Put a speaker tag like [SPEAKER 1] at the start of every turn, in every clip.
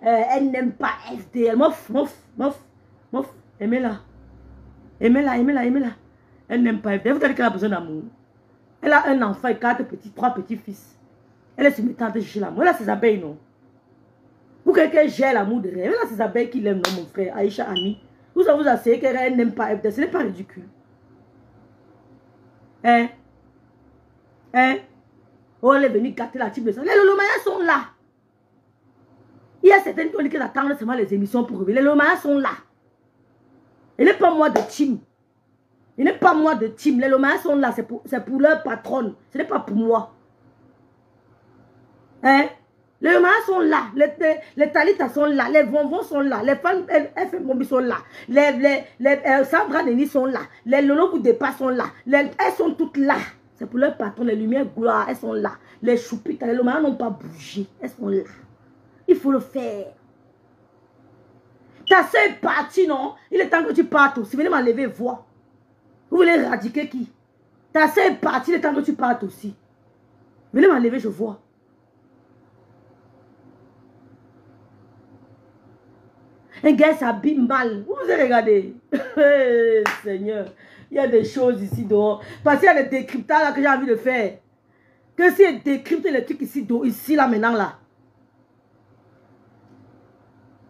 [SPEAKER 1] Elle n'aime pas FDL. Mof. Aimez-la. Aimez-la. Elle n'aime pas FDL. Vous savez qu'elle a besoin d'amour. Elle a un enfant et 3 petits-fils. Elle est sur mes tantes chez l'amour. Elle a ses abeilles, non? Vous croyez qu'elle gère l'amour de rêve? Elle a ses abeilles qui l'aiment, non, mon frère, Aïcha, Ami. Vous asseyez qu'elle n'aime pas FDL. Ce n'est pas ridicule. Oh, elle est venue gâter la type de ça. Les Lolomayas sont là. Il y a certaines qui ont dit qu'elles attendent seulement les émissions pour revenir. Les Lolomayas sont là. Il n'est pas moi de team. Il n'est pas moi de team. Les Lolomayas sont là. C'est pour leur patronne. Ce n'est pas pour moi. Les Lolomayas sont là. Les Talitas sont là. Les Vonvons sont là. Les femmes FM Bombi sont là. Les Sandra Denis sont là. Les Lolo Boudepa sont là. Elles sont toutes là. C'est pour leur patron, les lumières gloire, elles sont là. Les choupitas, les lomanas n'ont pas bougé. Elles sont là. Il faut le faire. Ta soeur est partie, non? Il est temps que tu partes aussi. Venez m'enlever, voir. Vous voulez éradiquer qui? Ta soeur est partie, il est temps que tu partes aussi. Venez m'enlever, je vois. Un gars s'habille mal. Vous avez regardé? Hey, Seigneur. Il y a des choses ici dehors. Parce qu'il y a des décryptages là que j'ai envie de faire. Que si elle décrypte les trucs ici là maintenant là.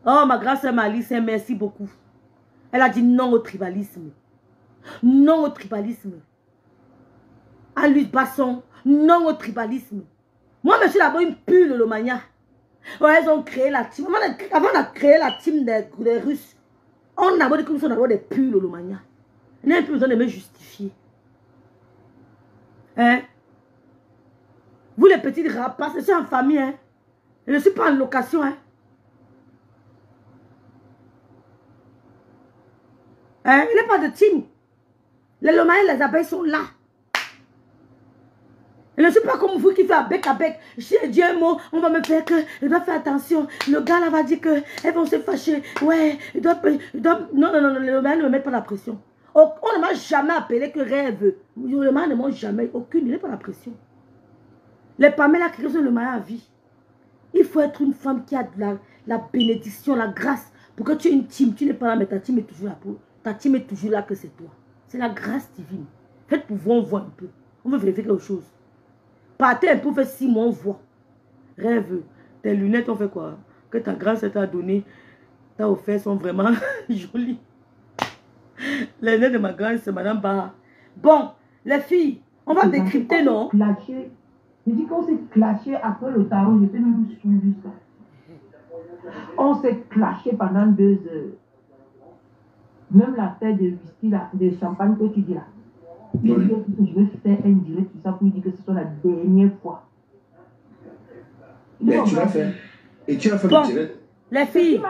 [SPEAKER 1] Oh, ma grande sœur Malice, merci beaucoup. Elle a dit non au tribalisme. Non au tribalisme. À lui Basson, non au tribalisme. Moi, je suis d'abord une pure Lolomania. Ouais, ils ont créé la team. Avant de créer la team des Russes, on a dit que nous sommes d'abord des purs Lolomania. Il n'y a plus besoin de me justifier. Hein? Vous les petites rapaces, je suis en famille. Hein? Je ne suis pas en location. Hein? Hein? Il n'y a pas de team. Les Lomaya et les abeilles sont là. Je ne suis pas comme vous qui fait avec. J'ai dit un mot, on va me faire que, je dois faire attention. Le gars là va dire que elles vont se fâcher. Ouais, non, les Lomaya ne me mettent pas la pression. On ne m'a jamais appelé que rêve. Le Maya ne mange jamais. Aucune, il n'est pas la pression. Les Pamela qui sont le Maya à vie. Il faut être une femme qui a de la bénédiction, la grâce. Pour que tu aies une team, tu n'es pas là, mais ta team est toujours là. Ta team est toujours là que c'est toi. C'est la grâce divine. Faites pour voir, on voit un peu. On veut vérifier quelque chose. Partez un peu, fait 6 mois, on voit. Rêve. Tes lunettes, on fait quoi? Que ta grâce t'a donné, t'a offert, sont vraiment jolies. Les lunettes de ma grande, c'est Madame Barra. Bon, les filles, on va décrypter, non?
[SPEAKER 2] Je dis qu'on s'est clashé après le tarot, je peux même suivre ça. On s'est clashé pendant 2 heures. Même la fête de whisky, là, de champagne que tu dis là. Je vais faire un direct tout ça pour lui dire que ce soit la dernière fois.
[SPEAKER 3] Mais tu l'as fait. Et tu as fait
[SPEAKER 1] bon,
[SPEAKER 3] le direct.
[SPEAKER 1] Les filles,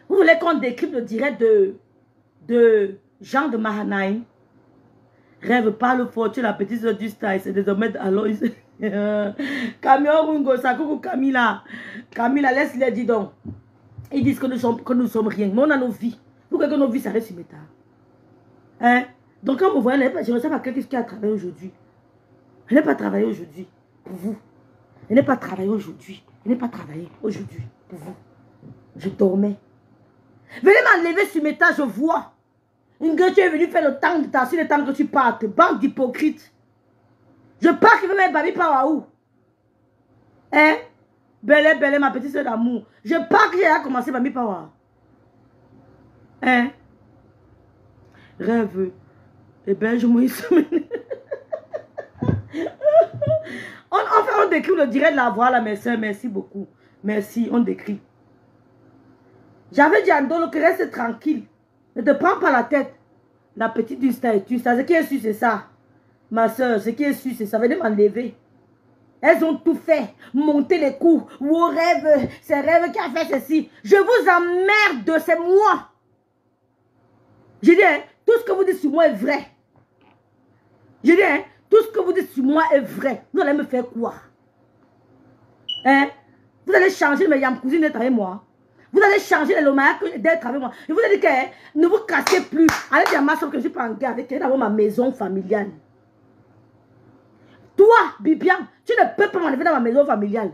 [SPEAKER 1] vous voulez qu'on décrypte le direct de Jean de Mahanaïm? Rêve pas le fort, tu es la petite soeur du style, c'est désormais Aloïs. Camion Rungo, Sakoukou Camila. Camila, laisse-les dire donc. Ils disent que nous sommes rien, mais on a nos vies. Vous croyez que nos vies s'arrêtent sur mes tables? Hein? Donc quand vous voyez, je ne sais pas quelqu'un qui a travaillé aujourd'hui. Je n'ai pas travaillé aujourd'hui pour vous. Je n'ai pas travaillé aujourd'hui. Je n'ai pas travaillé aujourd'hui pour vous. Je dormais. Venez m'enlever sur mes tas, je vois. Une gueule, tu es venu faire le temps de ta le temps que tu partes. Bande d'hypocrites. Je pars qui veut mettre Babi Pawaou. Hein? Belle, ma petite soeur d'amour. Je pars que j'ai commencé Babi Pawaou. Hein? Rêve. Eh bien, je me on décrit le direct de la voix là, mes soeurs. Merci beaucoup. Merci, on décrit. J'avais dit à Ndolo que reste tranquille. Ne te prends pas la tête. La petite du statut, ça, ce qui est su, c'est ça. Ma soeur, ce qui est su, c'est ça. Venez m'enlever. Elles ont tout fait. Monter les coups. Vos rêves. C'est rêve qui a fait ceci. Je vous emmerde, c'est moi. Je dis, hein, tout ce que vous dites sur moi est vrai. Je dis, hein, tout ce que vous dites sur moi est vrai. Vous allez me faire quoi? Hein? Vous allez changer mes yam cousines d'être avec moi. Vous allez changer les Lomaya d'être avec moi. Je vous ai dit que ne vous cassez plus. Allez dire à ma soeur que je suis pas en guerre avec elle dans ma maison familiale. Toi, Bibian, tu ne peux pas m'enlever dans ma maison familiale.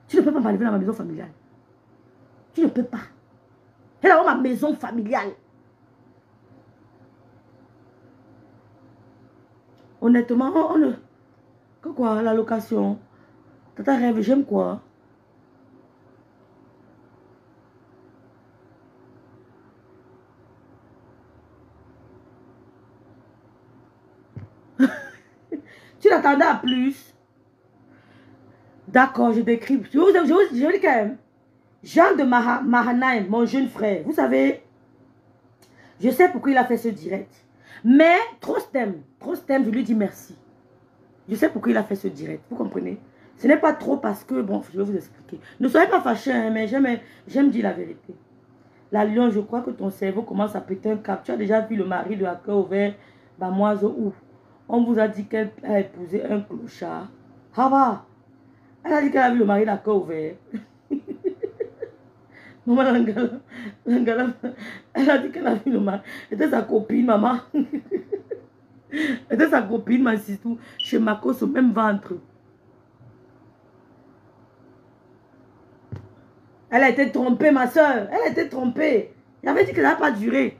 [SPEAKER 1] Tu ne peux pas m'enlever dans ma maison familiale. Tu ne peux pas. Elle a ma maison familiale. Honnêtement, on ne... Que quoi, la location? Tata rêve, j'aime quoi? Tu l'attendais à plus? D'accord, je décris. Je vous dis quand même. Jean de Mahanaim, mon jeune frère, vous savez, je sais pourquoi il a fait ce direct. Mais Trostem, je lui dis merci. Je sais pourquoi il a fait ce direct, vous comprenez? Ce n'est pas trop parce que, bon, je vais vous expliquer. Ne soyez pas fâchés, hein, mais j'aime dire la vérité. La Lion, je crois que ton cerveau commence à péter un cap. Tu as déjà vu le mari de la cœur ouvert, Bamoise, où on vous a dit qu'elle a épousé un clochard. Hava, elle a dit qu'elle a vu le mari de la cœur ouvert. Maman Langala, elle a dit qu'elle a vu le mari. C'était sa copine, maman. C'était sa copine, ma sister, chez Marcos, au même ventre. Elle a été trompée, ma soeur. Elle a été trompée. Il avait dit qu'elle n'a pas duré.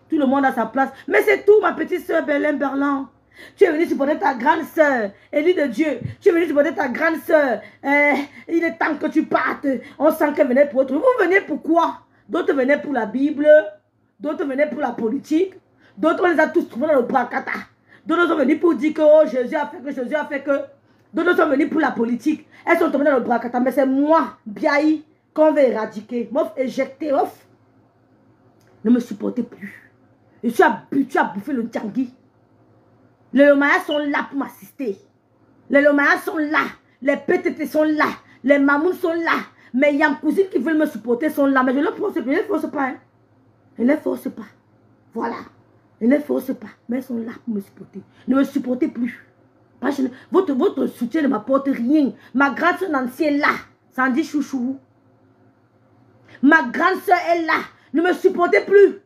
[SPEAKER 1] Tout le monde a sa place. Mais c'est tout, ma petite soeur Belén Berland. Tu es venue supporter ta grande soeur, Élie de Dieu. Tu es venue supporter ta grande soeur. Il est temps que tu partes. On sent qu'elle venait pour autre. Vous venez pour quoi? D'autres venaient pour la Bible. D'autres venaient pour la politique. D'autres, on les a tous trouvés dans le bracata. D'autres sont venus pour dire que oh, Jésus a fait que, Jésus a fait que. D'autres sont venus pour la politique. Elles sont tombées dans le bracata. Mais c'est moi, Biaï, qu'on veut éradiquer. M'offre éjecter, off. Ne me supportez plus. Et tu as bouffé le Djangui. Les Lomayas sont là pour m'assister. Les Lomayas sont là. Les PTT sont là. Les Mamoun sont là. Mais il y a une cousine qui veut me supporter sont là. Mais je ne les force pas. Hein. Je ne les force pas. Voilà. Je ne les force pas. Mais elles sont là pour me supporter. Ne me supportez plus. Votre soutien ne m'apporte rien. Ma grande soeur Nancy est là. Ça en dit chouchou. Ma grande soeur est là. Ne me supportez plus.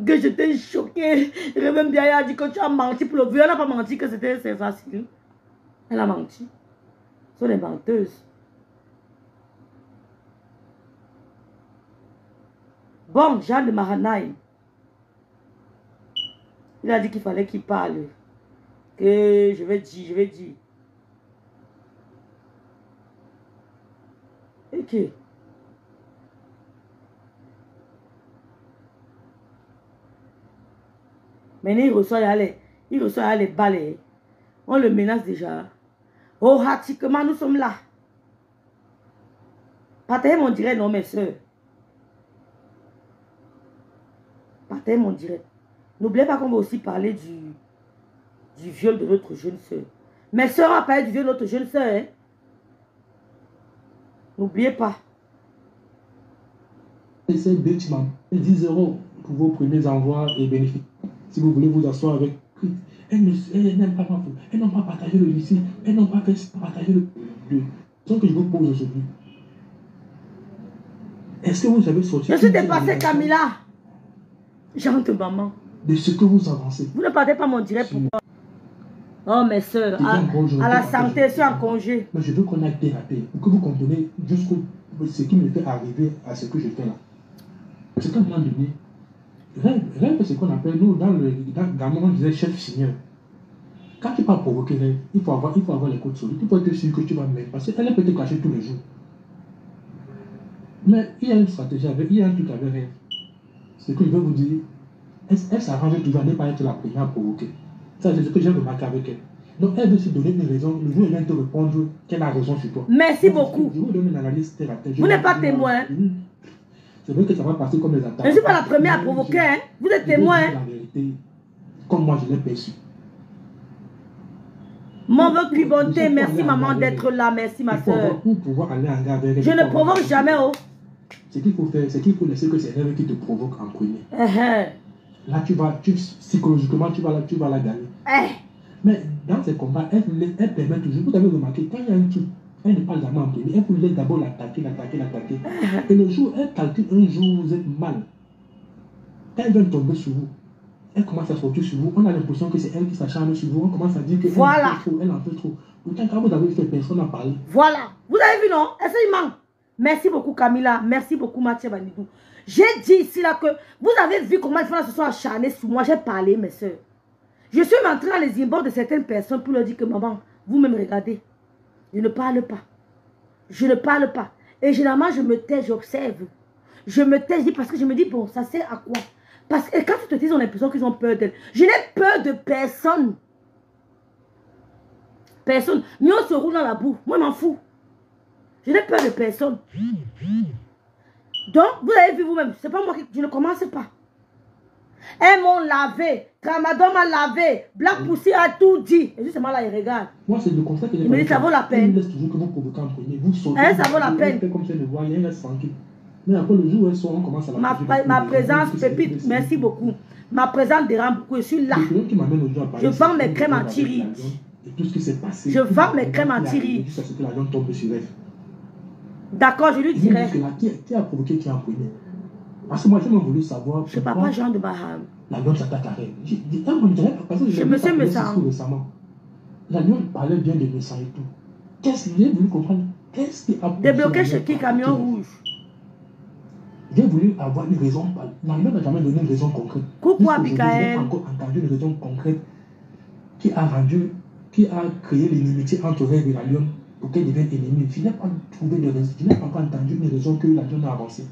[SPEAKER 1] Que j'étais choquée. Révem Biaïa a dit que tu as menti pour le vieux. Elle n'a pas menti que c'était facile. Elle a menti. Ce sont des menteuses. Bon, Jean de Mahanaïm. Il a dit qu'il fallait qu'il parle. Que je vais dire. Ok. Maintenant, il reçoit les balais. On le menace déjà. Oh, hatiquement, nous sommes là. Partagez mon direct, non, mes soeurs. Partagez mon direct. N'oubliez pas qu'on va aussi parler du viol de notre jeune soeur. Mes soeurs ont parlé du viol de notre jeune soeur. Hein? N'oubliez pas.
[SPEAKER 4] C'est Bitchman. 10 € pour vos premiers envois et bénéfices. Si vous voulez vous asseoir avec Christ. Elles n'aiment pas ma faute. Elles n'ont pas partagé le lycée. Elles n'ont pas fait partager le... Ce que je vous pose aujourd'hui. Est-ce que vous avez sorti...
[SPEAKER 1] Je suis dépassée, Camilla. Gentille maman.
[SPEAKER 4] De ce que vous avancez.
[SPEAKER 1] Vous ne partez pas mon direct pourquoi? Oh mes soeurs, à la santé, je suis en congé.
[SPEAKER 4] Mais je veux qu'on aille déraper. Pour que vous compreniez jusqu'au ce qui me fait arriver à ce que je fais là. C'est qu'à un moment donné, rêve c'est ce qu'on appelle, nous, dans le monde, on disait chef seigneur. Quand tu parles provoquer rêve, il faut avoir les côtes solides. Il faut être sûr que tu vas mettre. Parce qu'elle peut te cacher tous les jours. Mais il y a une stratégie il y a un truc avec rêve. C'est que je veux vous dire, elle s'arrange toujours à ne pas être la première à provoquer. Ça, c'est ce que j'ai remarqué avec elle. Donc, elle veut se donner une raison. Le jour où elle vient te répondre qu'elle a raison sur toi.
[SPEAKER 1] Merci beaucoup.
[SPEAKER 4] Je vous donne une analyse terre à terre.
[SPEAKER 1] Vous n'êtes pas témoin.
[SPEAKER 4] C'est vrai que ça va passer comme les attaques.
[SPEAKER 1] Je ne suis pas la première à provoquer. Hein. Vous êtes témoin.
[SPEAKER 4] La vérité, comme moi je l'ai perçu.
[SPEAKER 1] Mon veut cubonter. Merci maman d'être là. Merci ma soeur.
[SPEAKER 4] Pour pouvoir aller en garde avec elle.
[SPEAKER 1] Je ne provoque jamais. Oh.
[SPEAKER 4] Ce qu'il faut faire, c'est qu'il faut laisser que c'est elle qui te provoque en premier. Là, psychologiquement, tu vas la gagner. Mais dans ces combats, elle permet toujours. Vous avez remarqué, quand il y a un truc, elle ne parle jamais en premier. Elle voulait d'abord l'attaquer. Et le jour, elle calcule un jour, vous êtes mal. Quand elle vient tomber sur vous, elle commence à sortir sur vous. On a l'impression que c'est elle qui s'acharne sur vous. On commence à dire que elle en fait trop. Pourtant, quand vous avez fait, personne n'a parlé.
[SPEAKER 1] Voilà. Vous avez vu, non? Est-ce qu'il ment? Merci beaucoup, Camilla. Merci beaucoup, Mathieu Banidou. J'ai dit ici, là, que vous avez vu comment les femmes se sont acharnées sur moi. J'ai parlé, mes soeurs. Je suis rentrée dans les inbox de certaines personnes pour leur dire que, maman, vous-même regardez. Je ne parle pas. Je ne parle pas. Et généralement, je me tais, j'observe. Je me tais, je dis parce que je me dis, bon, ça sert à quoi? Parce que quand tu te dis, on a l'impression qu'ils ont peur d'elle. Je n'ai peur de personne. Personne. Mieux on se roule dans la boue. Moi, je m'en fous. Je n'ai peur de personne. Donc, vous avez vu vous-même. C'est pas moi qui... Je ne commence pas. Elles m'ont lavé. Tramadol m'a lavé. Black Pussy a tout dit. Et justement là, il regarde.
[SPEAKER 4] Moi, c'est le concept.
[SPEAKER 1] Il me dit, ça vaut la peine.
[SPEAKER 4] Il laisse toujours que vous provoquez en premier. Vous sautez.
[SPEAKER 1] Ça vaut la peine.
[SPEAKER 4] Comme ça, le voir, il reste tranquille. Mais après le jour où elles sont, on commence à la
[SPEAKER 1] ma présence, Pépite, merci beaucoup. Ma présence dérange beaucoup. Je suis là. Je vends mes crèmes anti-rides. Je vends mes crèmes anti-rides.
[SPEAKER 4] Jusqu'à ce que la viande tombe sur elle.
[SPEAKER 1] D'accord, je lui dirai.
[SPEAKER 4] Qui a provoqué, qui a empoigné? Parce que moi, j'ai même voulu savoir.
[SPEAKER 1] Je ne sais pas Jean de Baham.
[SPEAKER 4] La viande s'attaque à elle.
[SPEAKER 1] Je me suis Messan.
[SPEAKER 4] La viande parlait bien de Messan et tout. Qu'est-ce qu'il a voulu comprendre? Qu'est-ce qui a
[SPEAKER 1] débloqué chez qui camion rouge?
[SPEAKER 4] J'ai voulu avoir une raison. La viande n'a jamais donné une raison concrète.
[SPEAKER 1] Coucou Abigail.
[SPEAKER 4] Je n'ai pas encore entendu une raison concrète qui a créé l'inimitié entre elle et la lionne pour qu'elle devienne ennemie. Je n'ai pas trouvé de raison. Je n'ai pas encore entendu une raison que la lionne a avancé.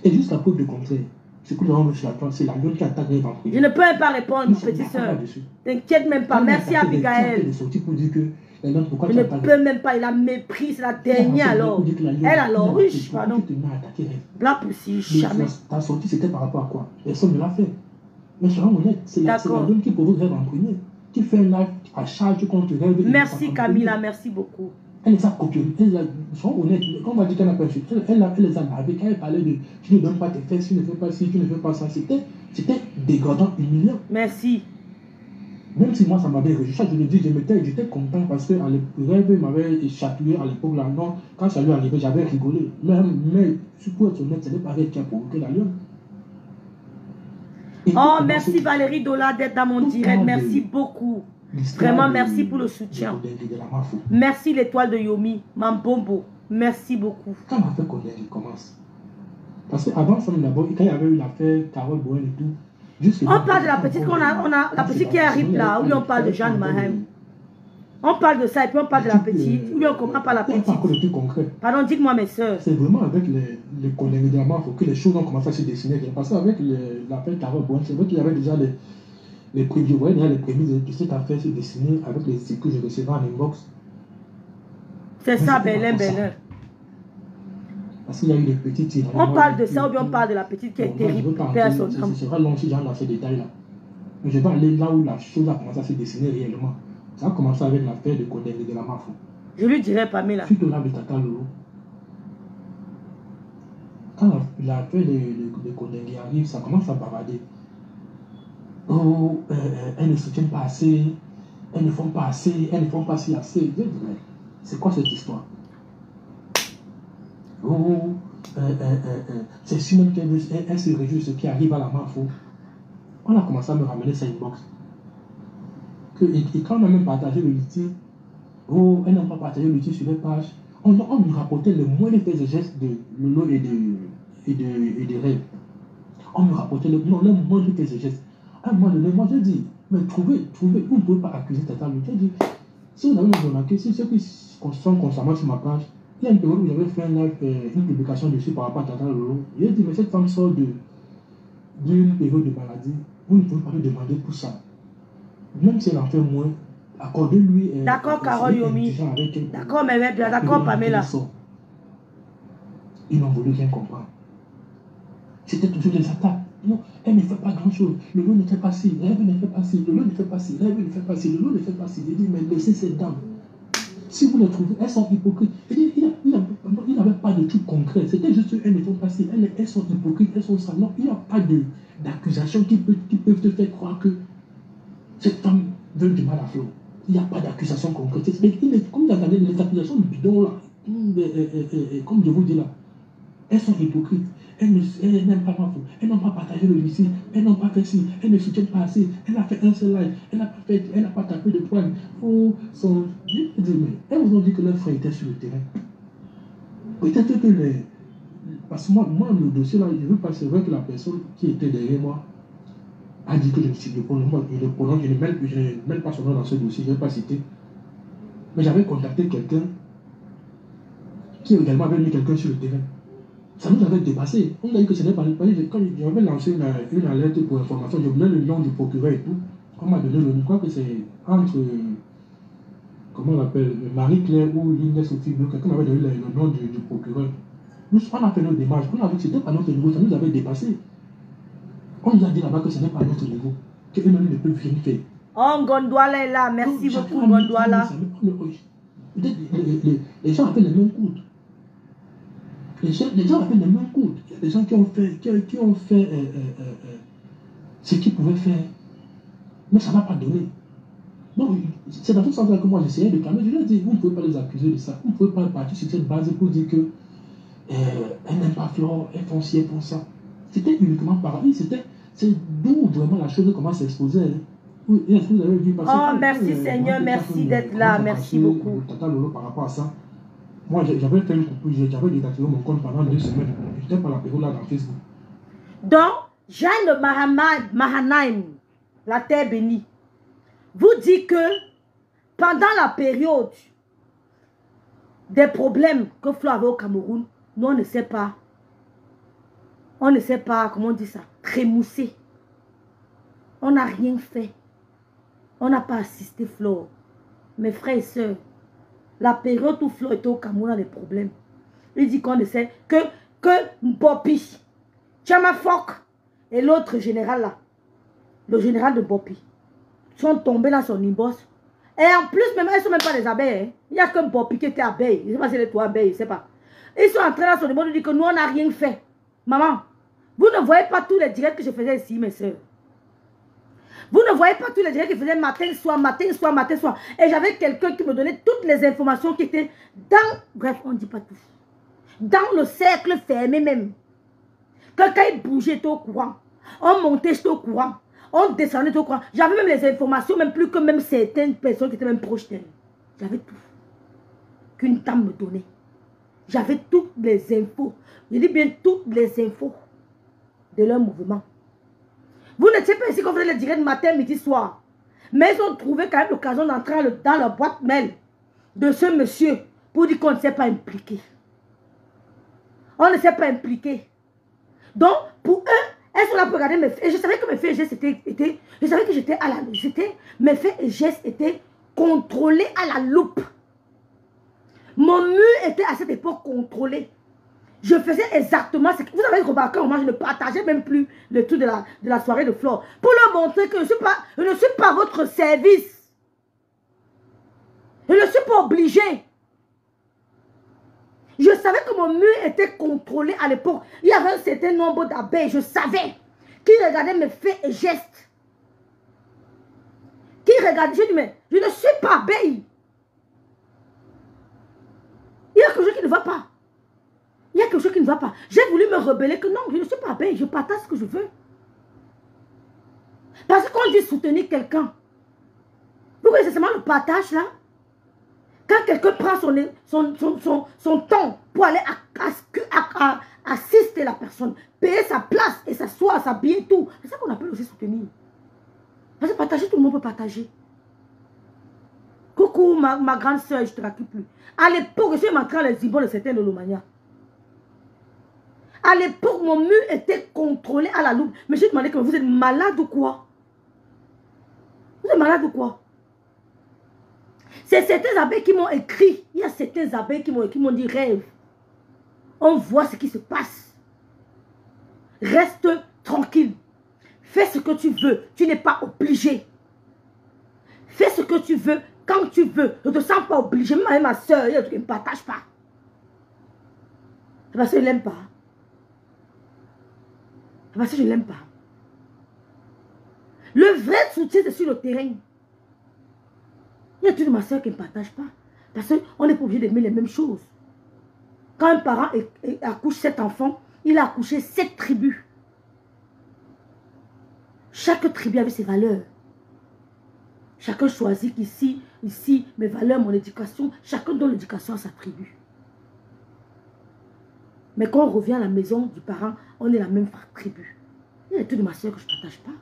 [SPEAKER 4] Et jusqu'à preuve de contraire, ce que nous avons vu sur la toile, c'est la lionne qui attaque les vampires.
[SPEAKER 1] Je ne peux même pas répondre, petite soeur. T'inquiète même pas. Merci Abigail. Je ne peux même pas. Il a mépris. C'est la dernière alors. Elle alors, oui, pardon. Blanc Pussy, jamais.
[SPEAKER 4] Ta sortie, c'était par rapport à quoi? Personne ne l'a fait. Mais soyons honnêtes, c'est la lionne qui provoque rêve en premier. Qui fait un live à charge contre rêve.
[SPEAKER 1] Merci Camilla, merci beaucoup.
[SPEAKER 4] Elle les a copiés. Soyons honnêtes, quand on va dire qu'elle n'a pas fait, elle les a lavés. Quand elle parlait de tu ne donnes pas tes fesses, tu ne fais pas ci, tu ne fais pas ça, c'était dégradant, humiliant.
[SPEAKER 1] Merci.
[SPEAKER 4] Même si moi ça m'avait réjoui, je le dis, j'étais content parce que rêve m'avait chatouillé à l'époque là. Non, quand ça lui est arrivé, j'avais rigolé. Mais pour être honnête, ce n'est pas elle qui a provoqué la lionne.
[SPEAKER 1] Oh, merci Valérie Dola d'être dans mon direct. Merci beaucoup. Vraiment, merci pour le soutien. Merci l'étoile de Yomi, Mambombo. Merci beaucoup.
[SPEAKER 4] Quand l'affaire Condé commence. Parce qu'avant ça, d'abord, quand il y avait eu l'affaire Carole Bowen et tout.
[SPEAKER 1] On parle de la petite qu'on a, la petite qui arrive là, où on parle de Jeanne Mahem. On parle de ça et puis on parle de la petite. Où on comprend pas la petite. Pardon, dites-moi mes soeurs.
[SPEAKER 4] C'est vraiment avec les collègues de la mafia que les choses ont commencé à se dessiner. Parce qu'avec l'affaire Carole Bowen, c'est vrai qu'il y avait déjà les prémices, vous voyez, les prémices de cette affaire se dessiner avec les sites que je recevais en inbox.
[SPEAKER 1] C'est ça, Belin.
[SPEAKER 4] Parce qu'il y a eu des petites...
[SPEAKER 1] On parle de ça ou bien on parle de la petite qui est terrible.
[SPEAKER 4] Ce sera long si j'en ai ces détails-là. Mais je vais aller là où la chose a commencé à se dessiner réellement. Ça a commencé avec l'affaire de Condé de la mafia.
[SPEAKER 1] Je lui dirai Pamela.
[SPEAKER 4] Suite au lave de Tata Lolo. Quand l'affaire de Condé arrive, ça commence à bavader. Oh, elles ne soutiennent pas assez, elles ne font pas assez, elles ne font pas si assez. C'est quoi cette histoire? Oh, c'est sûr même qu'elle se réjouit de ce qui arrive à la mafia. On a commencé à me ramener ça inbox. Et quand on a même partagé le litige, oh, elle n'a pas partagé le litige sur les pages. On nous rapportait le moindre faits et gestes de Lolo et de Rêve. On me rapportait le moindre faits et gestes. À un moment donné, moi je dis, mais trouvez, vous ne pouvez pas accuser Tata Lolo. Je dis, si vous avez remarqué, si ceux qui sont constamment sur ma page, il y a une période où j'avais fait une publication dessus par rapport à Tata Lolo. J'ai dit, mais cette femme sort d'une période de maladie, vous ne pouvez pas lui demander pour ça. Même si elle en fait moins, accordez-lui.
[SPEAKER 1] D'accord, Carole Yomi. D'accord, mais bien, d'accord, Pamela.
[SPEAKER 4] Ils n'ont voulu rien comprendre. C'était toujours des attaques. Non, elle ne fait pas grand-chose. Le loup ne fait pas ci, Rêve ne fait pas ci, le loup ne fait pas ci, Rêve ne fait pas ci, le loup ne fait pas ci. J'ai dit, mais laissez ces dames. Si vous les trouvez, elles sont hypocrites. Il n'avait pas de truc concret. C'était juste elles ne font pas ci, elles sont hypocrites, elles sont sales. Non, il n'y a pas d'accusation qui peuvent te faire croire que cette femme veut du mal à Flo. Il n'y a pas d'accusation concrète. Comme vous entendez, les accusations bidons là, comme je vous dis là, elles sont hypocrites. elle n'aime pas ma faute, elle n'a pas partagé le lycée, elle n'a pas fait ci, elle ne soutient pas assez, elle a fait un seul live, elle n'a pas tapé de poigne. Oh, son... Je dis, mais elles vous ont dit que leur frère était sur le terrain. Peut-être que les... Parce que moi, le dossier là, je veux pas, c'est vrai que la personne qui était derrière moi a dit que je ne suis pas, je ne mets pas son nom dans ce dossier, je ne vais pas citer. Mais j'avais contacté quelqu'un qui également avait mis quelqu'un sur le terrain. Ça nous avait dépassé. On a dit que ce n'est pas quand j'avais lancé une alerte pour information, je voulais le nom du procureur et tout. On m'a donné le nom, je crois que c'est entre, comment on l'appelle, Marie-Claire ou Inès Sophie, quelqu'un m'avait donné le nom du procureur. Nous, on a fait nos démarches, on a vu que ce n'était pas notre niveau, ça nous avait dépassé. On nous a dit là-bas que ce n'est pas notre niveau, qu'eux-mêmes ne peuvent rien faire.
[SPEAKER 1] Oh, Gondouala est là, merci beaucoup, Gondouala.
[SPEAKER 4] Les gens appellent les mêmes coudes. Les gens appellent les mêmes coudes. Il y a des gens qui ont fait ce qu'ils pouvaient faire, mais ça n'a pas donné. Donc, c'est dans ce sens-là que moi j'essayais de calmer. Je leur ai dit, vous ne pouvez pas les accuser de ça. Vous ne pouvez pas partir sur cette base pour dire que elles n'aiment pas Flore, elles font ci, elles font ça. C'était uniquement pareil. C'est d'où vraiment la chose commence à s'exposer. Oui, est-ce que vous avez vu passer?
[SPEAKER 1] Oh, merci Seigneur, merci d'être là, merci beaucoup.
[SPEAKER 4] Tata Lolo par rapport à ça. Moi, j'avais fait une coupure, j'avais désactivé mon compte pendant 2 semaines. Je n'étais pas la période là dans Facebook.
[SPEAKER 1] Donc, Jeanne de Mahanaim, la terre bénie, vous dit que pendant la période des problèmes que Flore avait au Cameroun, nous, on ne sait pas, comment on dit ça, trémousser. On n'a rien fait. On n'a pas assisté Flore. Mes frères et sœurs, la période où Flore était au Cameroun a des problèmes. Il dit qu'on ne sait que Bopi, Tchamafok et l'autre général là, le général de Bopi, sont tombés dans son inbox. Et en plus, même, elles ne sont même pas des abeilles. Hein. Il n'y a qu'un Bopi qui était abeille. Je ne sais pas si c'est toi abeille, je ne sais pas. Ils sont entrés dans son inbox et disent que nous, on n'a rien fait. Maman, vous ne voyez pas tous les directs que je faisais ici, mes soeurs. Vous ne voyez pas tous les directs que je faisais matin, soir, matin, soir, matin, soir. Et j'avais quelqu'un qui me donnait toutes les informations qui étaient dans... Bref, on ne dit pas tout. Dans le cercle fermé même. Quelqu'un il bougeait, était au courant. On montait, j'étais au courant. On descendait, j'étais au courant. J'avais même les informations, même plus que même certaines personnes qui étaient même proches d'elle. J'avais tout. Qu'une dame me donnait. J'avais toutes les infos. Je dis bien toutes les infos de leur mouvement. Vous n'étiez pas ici quand vous faisait le direct matin, midi, soir. Mais ils ont trouvé quand même l'occasion d'entrer dans la boîte mail de ce monsieur pour dire qu'on ne s'est pas impliqué. On ne s'est pas impliqué. Donc, pour eux, elles sont là pour regarder mes faits. Et je savais que mes faits et gestes étaient... Je savais que j'étais à la... Mes faits et gestes étaient contrôlés à la loupe. Mon mur était à cette époque contrôlé. Je faisais exactement ce que... Vous avez remarqué, moi, je ne partageais même plus le tout de la soirée de Flore. Pour leur montrer que je ne suis pas votre service. Je ne suis pas obligée. Je savais que mon mur était contrôlé à l'époque. Il y avait un certain nombre d'abeilles. Je savais qui regardaient mes faits et gestes. Qui regardaient. Je dis, mais je ne suis pas abeille. Il y a quelque chose qui ne va pas. Il y a quelque chose qui ne va pas. J'ai voulu me rebeller que non, je ne suis pas abeille. Je partage ce que je veux. Parce qu'on dit soutenir quelqu'un. Vous voyez, c'est seulement le partage là. Quand quelqu'un prend son temps pour aller assister la personne, payer sa place et s'asseoir, s'habiller, tout. C'est ça qu'on appelle aussi soutenir. Parce que partager, tout le monde peut partager. Coucou, ma grande soeur, je ne te raconte plus. À l'époque, je suis entré dans les zibons de certains de l'Omania. À l'époque, mon mur était contrôlé à la loupe. Mais j'ai demandé que vous êtes malade ou quoi? Vous êtes malade ou quoi? C'est certains abeilles qui m'ont écrit. Il y a certains abeilles qui m'ont dit rêve. On voit ce qui se passe. Reste tranquille. Fais ce que tu veux. Tu n'es pas obligé. Fais ce que tu veux quand tu veux. Ne te sens pas obligé. Même ma soeur, elle ne me partage pas. C'est parce que je ne l'aime pas. C'est parce que je ne l'aime pas. Le vrai soutien, c'est sur le terrain. Il y a toute ma soeur qui ne partage pas. Parce qu'on n'est pas obligé d'aimer les mêmes choses. Quand un parent accouche 7 enfants, il a accouché 7 tribus. Chaque tribu avait ses valeurs. Chacun choisit qu'ici, ici, mes valeurs, mon éducation, chacun donne l'éducation à sa tribu. Mais quand on revient à la maison du parent, on est la même tribu. Il y a des trucs de ma soeur que je ne partage pas.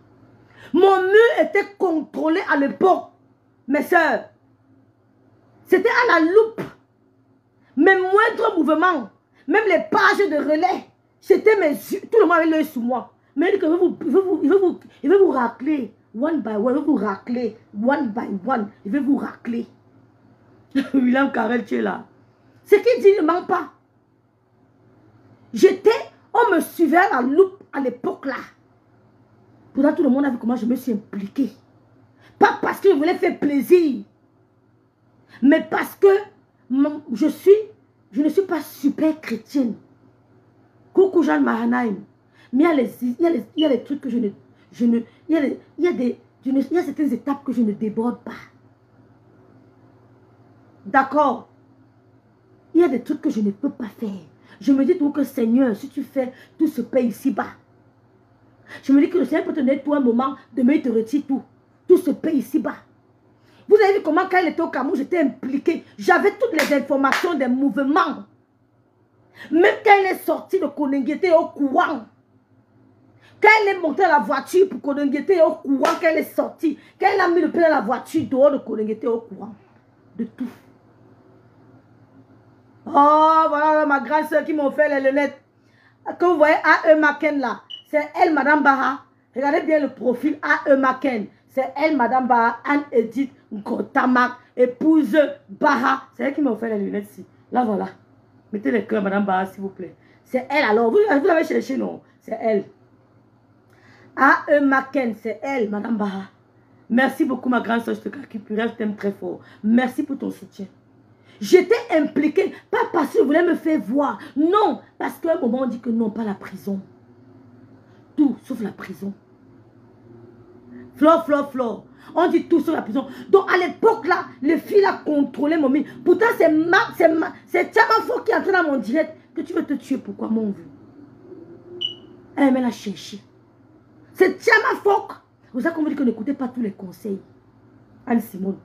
[SPEAKER 1] Mon mur était contrôlé à l'époque, mes soeurs. C'était à la loupe. Mes moindres mouvements, même les pages de relais, c'était mes yeux. Tout le monde avait l'œil sur moi. Mais il dit que il veut vous racler. One by one, il veut vous racler. One by one, il veut vous racler. William Carrel, tu es là. Ce qu'il dit ne ment pas. On me suivait à la loupe à l'époque là. Pourtant, tout le monde a vu comment je me suis impliquée. Pas parce que je voulais faire plaisir. Mais parce que je ne suis pas super chrétienne. Coucou Jeanne Mahanaim. Mais il y a des trucs que il y a certaines étapes que je ne déborde pas. D'accord? Il y a des trucs que je ne peux pas faire. Je me dis donc que Seigneur, si tu fais, tout se paye ici-bas. Je me dis que le Seigneur peut te donner toi un moment, demain il te retire tout. Tout se paye ici-bas. Vous avez vu comment quand elle était au Cameroun, j'étais impliquée. J'avais toutes les informations des mouvements. Même quand elle est sortie de Konengue, elle était au courant. Quand elle est montée à la voiture pour Konengue, elle était au courant qu'elle est sortie. Quand elle a mis le pied dans la voiture dehors de Konengue, elle était au courant de tout. Oh, voilà ma grande soeur qui m'a offert les lunettes. Que vous voyez A.E. Maken là, c'est elle, Madame Baha. Regardez bien le profil A.E. Maken. C'est elle, Madame Baha, Anne-Edith Ngotamak, épouse Baha. C'est elle qui m'a offert les lunettes ici. Là, voilà. Mettez les cœurs, Madame Baha, s'il vous plaît. C'est elle alors. Vous l'avez cherché, non? C'est elle. A.E. Maken, c'est elle, Madame Baha. Merci beaucoup, ma grande soeur. Je t'aime très fort. Merci pour ton soutien. J'étais impliquée, pas parce que je voulais me faire voir. Non, parce qu'à un moment, on dit que non, pas la prison. Tout, sauf la prison. Flore. On dit tout sauf la prison. Donc, à l'époque, là, les filles a contrôlé mon mille. Pourtant, c'est Tiamafo qui est entré dans mon direct. Que tu veux te tuer, pourquoi, mon vieux? Elle l'a cherché. C'est Tiamafo. Vous savez qu'on me dit que n'écoutez pas tous les conseils. Anne Simone.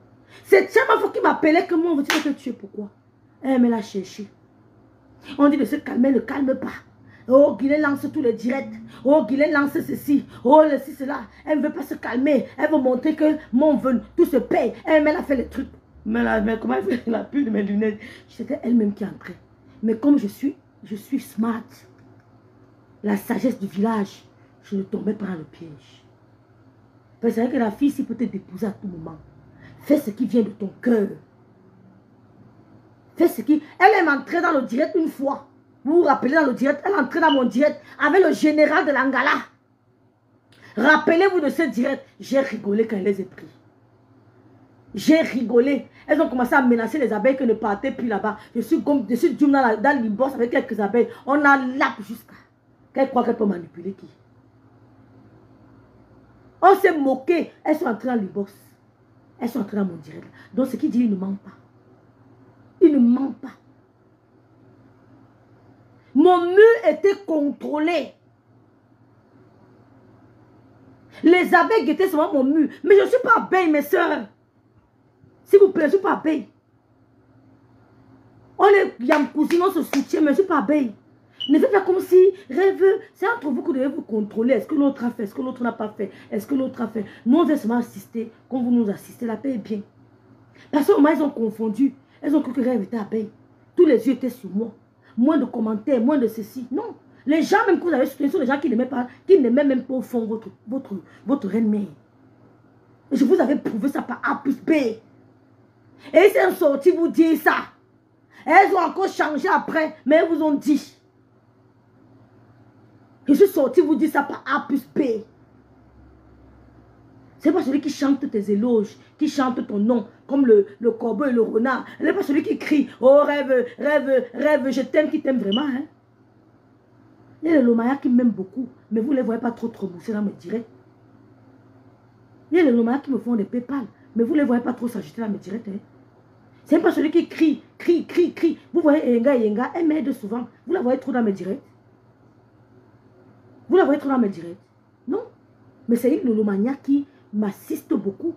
[SPEAKER 1] C'est Tiamafo qui m'appelait que moi, tu veux te tuer, pourquoi? Elle l'a cherché. On dit de se calmer, elle ne calme pas. Oh, Guylaine lance tous les directs. Oh, Guylaine lance ceci. Oh, ceci, cela. Elle ne veut pas se calmer. Elle veut montrer que mon vœu, tout se paye. Elle a fait les trucs. Mais comment elle fait la pub de mes lunettes? C'était elle-même qui entrait. Mais comme je suis smart, la sagesse du village, je ne tombais pas dans le piège. Parce que c'est vrai que la fille ici peut te dépouser à tout moment. Fais ce qui vient de ton cœur. Fais ce qui... Elle est entrée dans le direct une fois. Vous vous rappelez dans le direct, elle est entrée dans mon direct avec le général de l'Angala. Rappelez-vous de ce direct. J'ai rigolé quand elle les a pris. J'ai rigolé. Elles ont commencé à menacer les abeilles que ne partaient plus là-bas. Je suis dans l'Ibos avec quelques abeilles. On a lappé jusqu'à... Qu'elle croit qu'elle peut manipuler qui? On s'est moqué. Elles sont entrées dans l'Ibos. Elles sont entrées dans mon direct. Donc ce qu'il dit, il ne ment pas. Il ne ment pas. Mon mur était contrôlé. Les abeilles guettaient sur mon mur. Mais je ne suis pas abeille, mes soeurs. S'il vous plaît, je ne suis pas abeille. On est Yamkousine, on se soutient, mais je ne suis pas abeille. Ne faites pas comme si rêve. C'est entre vous que vous devez vous contrôler. Est-ce que l'autre a fait? Est-ce que l'autre n'a pas fait? Est-ce que l'autre a fait? Nous, on veut seulement assister. Quand vous nous assistez, la paix est bien. Parce qu'au moins, ils ont confondu. Elles ont cru que rêve était abeille. Tous les yeux étaient sur moi. Moins de commentaires, moins de ceci. Non. Les gens même que vous avez soutenus sont des gens qui n'aimaient pas, qui n'aimaient même pas au fond votre reine-mère. Je vous avais prouvé ça par A plus B. Et ils sont sortis vous dire ça. Elles ont encore changé après, mais elles vous ont dit. Je suis sorti vous dire ça par A plus B. C'est pas celui qui chante tes éloges, qui chante ton nom, comme le corbeau et le renard. Ce n'est pas celui qui crie, oh rêve, rêve, rêve, je t'aime, qui t'aime vraiment. Hein? Il y a les Lomaya qui m'aiment beaucoup, mais vous ne les voyez pas trop mousser dans mes directs. Il y a les Lomaya qui me font des PayPal, mais vous ne les voyez pas trop s'ajouter dans mes directs. Hein? Ce n'est pas celui qui crie. Vous voyez Yenga, elle m'aide souvent. Vous la voyez trop dans mes directs. Vous la voyez trop dans mes directs? Non. Mais c'est une lolomania qui m'assiste beaucoup.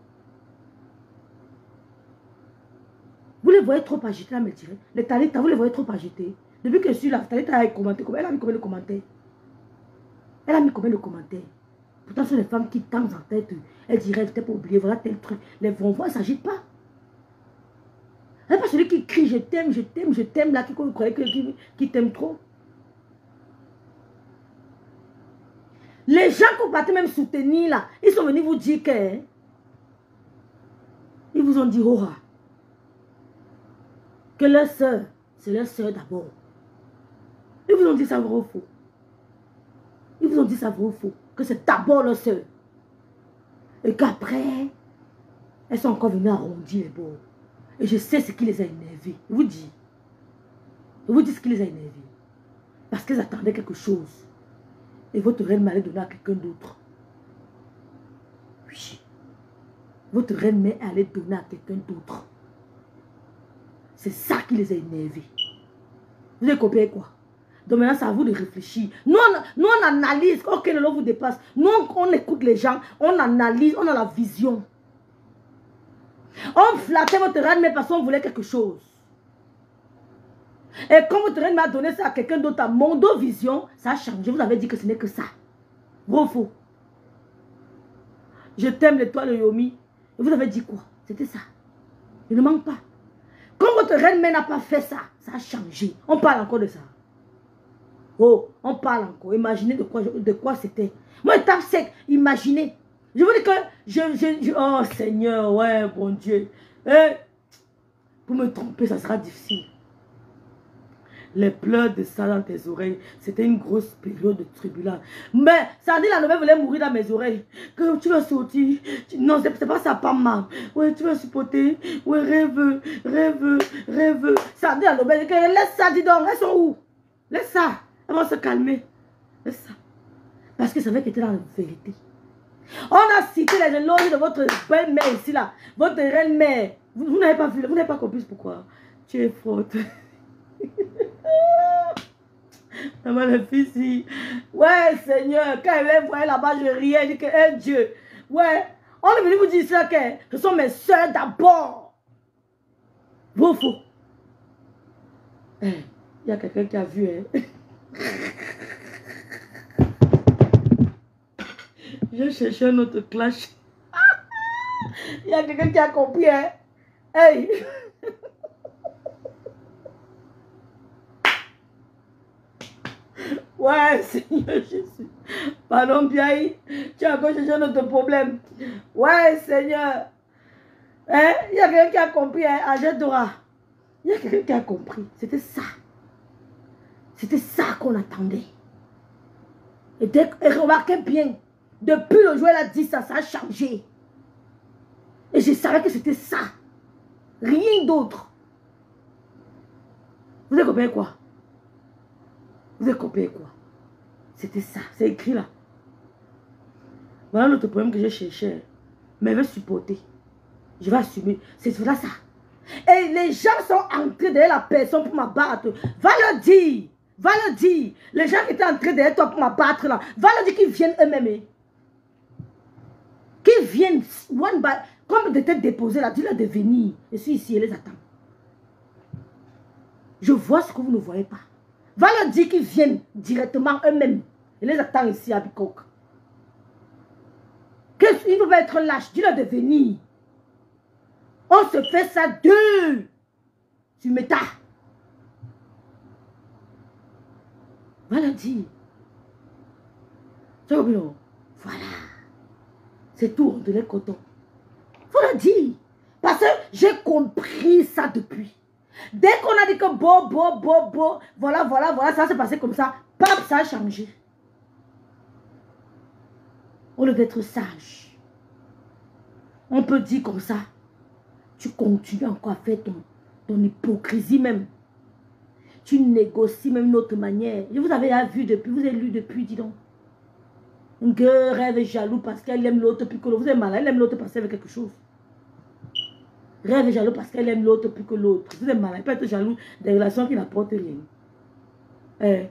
[SPEAKER 1] Vous les voyez trop agités dans mes directs. Les Talita, vous les voyez trop agités. Depuis que je suis là, Talita a commenté. Elle a mis combien de commentaires? Elle a mis combien de commentaires? Pourtant, ce sont les femmes qui temps en tête. Elles diraient, t'es pas oublié, voilà tel truc. Les bonbons, elles ne s'agitent pas. Elle n'est pas celui qui crie, je t'aime, là, qui croyait qui t'aime trop. Les gens qu'on partait même soutenir, là, ils sont venus vous dire que... Ils vous ont dit, oh, que leur soeur, c'est leur soeur d'abord. Ils vous ont dit ça vrai ou faux? Ils vous ont dit ça vrai ou faux? Que c'est d'abord leur soeur. Et qu'après, elles sont encore venues arrondir les bords. Et je sais ce qui les a énervés. Je vous dis. Je vous dis ce qui les a énervés. Parce qu'elles attendaient quelque chose. Et votre reine m'allait donner à quelqu'un d'autre. Oui. Votre reine mère allait donner à quelqu'un d'autre. C'est ça qui les a énervés. Vous avez compris quoi? Donc maintenant, c'est à vous de réfléchir. Nous, on analyse. Ok, le lot vous dépasse. Nous, on écoute les gens. On analyse. On a la vision. On flattait votre reine mère parce qu'on voulait quelque chose. Et quand votre reine m'a donné ça à quelqu'un d'autre, à Mondo Vision, ça a changé. Vous avez dit que ce n'est que ça. Gros faux. Je t'aime l'étoile Yomi. Et vous avez dit quoi? C'était ça. Je ne manque pas. Quand votre reine mère n'a pas fait ça, ça a changé. On parle encore de ça. Oh, on parle encore. Imaginez de quoi c'était. Moi, étape sec, imaginez. Je vous dis que oh Seigneur, ouais, bon Dieu. Pour me tromper, ça sera difficile. Les pleurs de ça dans tes oreilles, c'était une grosse période de turbulence. Mais ça dit la nouvelle voulait mourir dans mes oreilles. Que tu vas sortir. Non, c'est pas ça, pas mal. Ouais, tu vas supporter. Ouais, rêve. Ça dit la nouvelle. Laisse ça, dis donc. Elles sont où? Laisse ça. Elles vont se calmer. Laisse ça. Parce que ça va qu'elle était dans la vérité. On a cité les éloges de votre belle-mère ici, là. Votre reine-mère. Vous n'avez pas vu, vous n'avez pas compris pourquoi. Tu es forte. Maman, la fille, si. Ouais, Seigneur, quand elle voyait là-bas, je riais, je dis que, hey, Dieu. Ouais, on est venu vous dire ça, que ce sont mes soeurs d'abord. Bon, faux. Il y a quelqu'un qui a vu, hein. Je cherche un autre clash. Il y a quelqu'un qui a compris, hein. Hey. Ouais, Seigneur Jésus. Pardon, Biaï. Tu as encore cherché un autre problème. Ouais, Seigneur. Hein? Il y a quelqu'un qui a compris, hein. Ajedora. Il y a quelqu'un qui a compris. C'était ça. C'était ça qu'on attendait. Et remarquez bien. Depuis le jour où elle a dit ça, ça a changé. Et je savais que c'était ça. Rien d'autre. Vous avez compris quoi? Vous avez compris quoi? C'était ça. C'est écrit là. Voilà l'autre problème que j'ai cherché. Mais elle veut supporter. Je vais assumer. C'est cela ça. Et les gens sont entrés derrière la personne pour m'abattre. Va le dire. Va le dire. Les gens qui étaient entrés derrière toi pour m'abattre là. Va le dire qu'ils viennent eux-mêmes. Qu'ils viennent, one by, comme de tête déposée là, dis-leur de venir. Je suis ici, elle les attend. Je vois ce que vous ne voyez pas. Va leur dire qu'ils viennent directement eux-mêmes. Elle les attend ici à Bikok. Ils ne peuvent pas être lâches, dis-leur de venir. On se fait ça deux. Tu m'étais. Va leur dire. Tu vois, voilà. C'est tout, de les coton. Faut le dire. Parce que j'ai compris ça depuis. Dès qu'on a dit que voilà, ça s'est passé comme ça, pap, ça a changé. Au lieu d'être sage, on peut dire comme ça, tu continues encore à faire ton hypocrisie même. Tu négocies même d'une autre manière. Je vous avais vu depuis, vous avez lu depuis, dis donc. Une gueule rêve jaloux parce qu'elle aime l'autre plus que l'autre. Vous êtes malade, elle aime l'autre parce qu'elle veut quelque chose. Rêve jaloux parce qu'elle aime l'autre plus que l'autre. Vous êtes malade, elle peut être jaloux des relations qui n'apportent rien.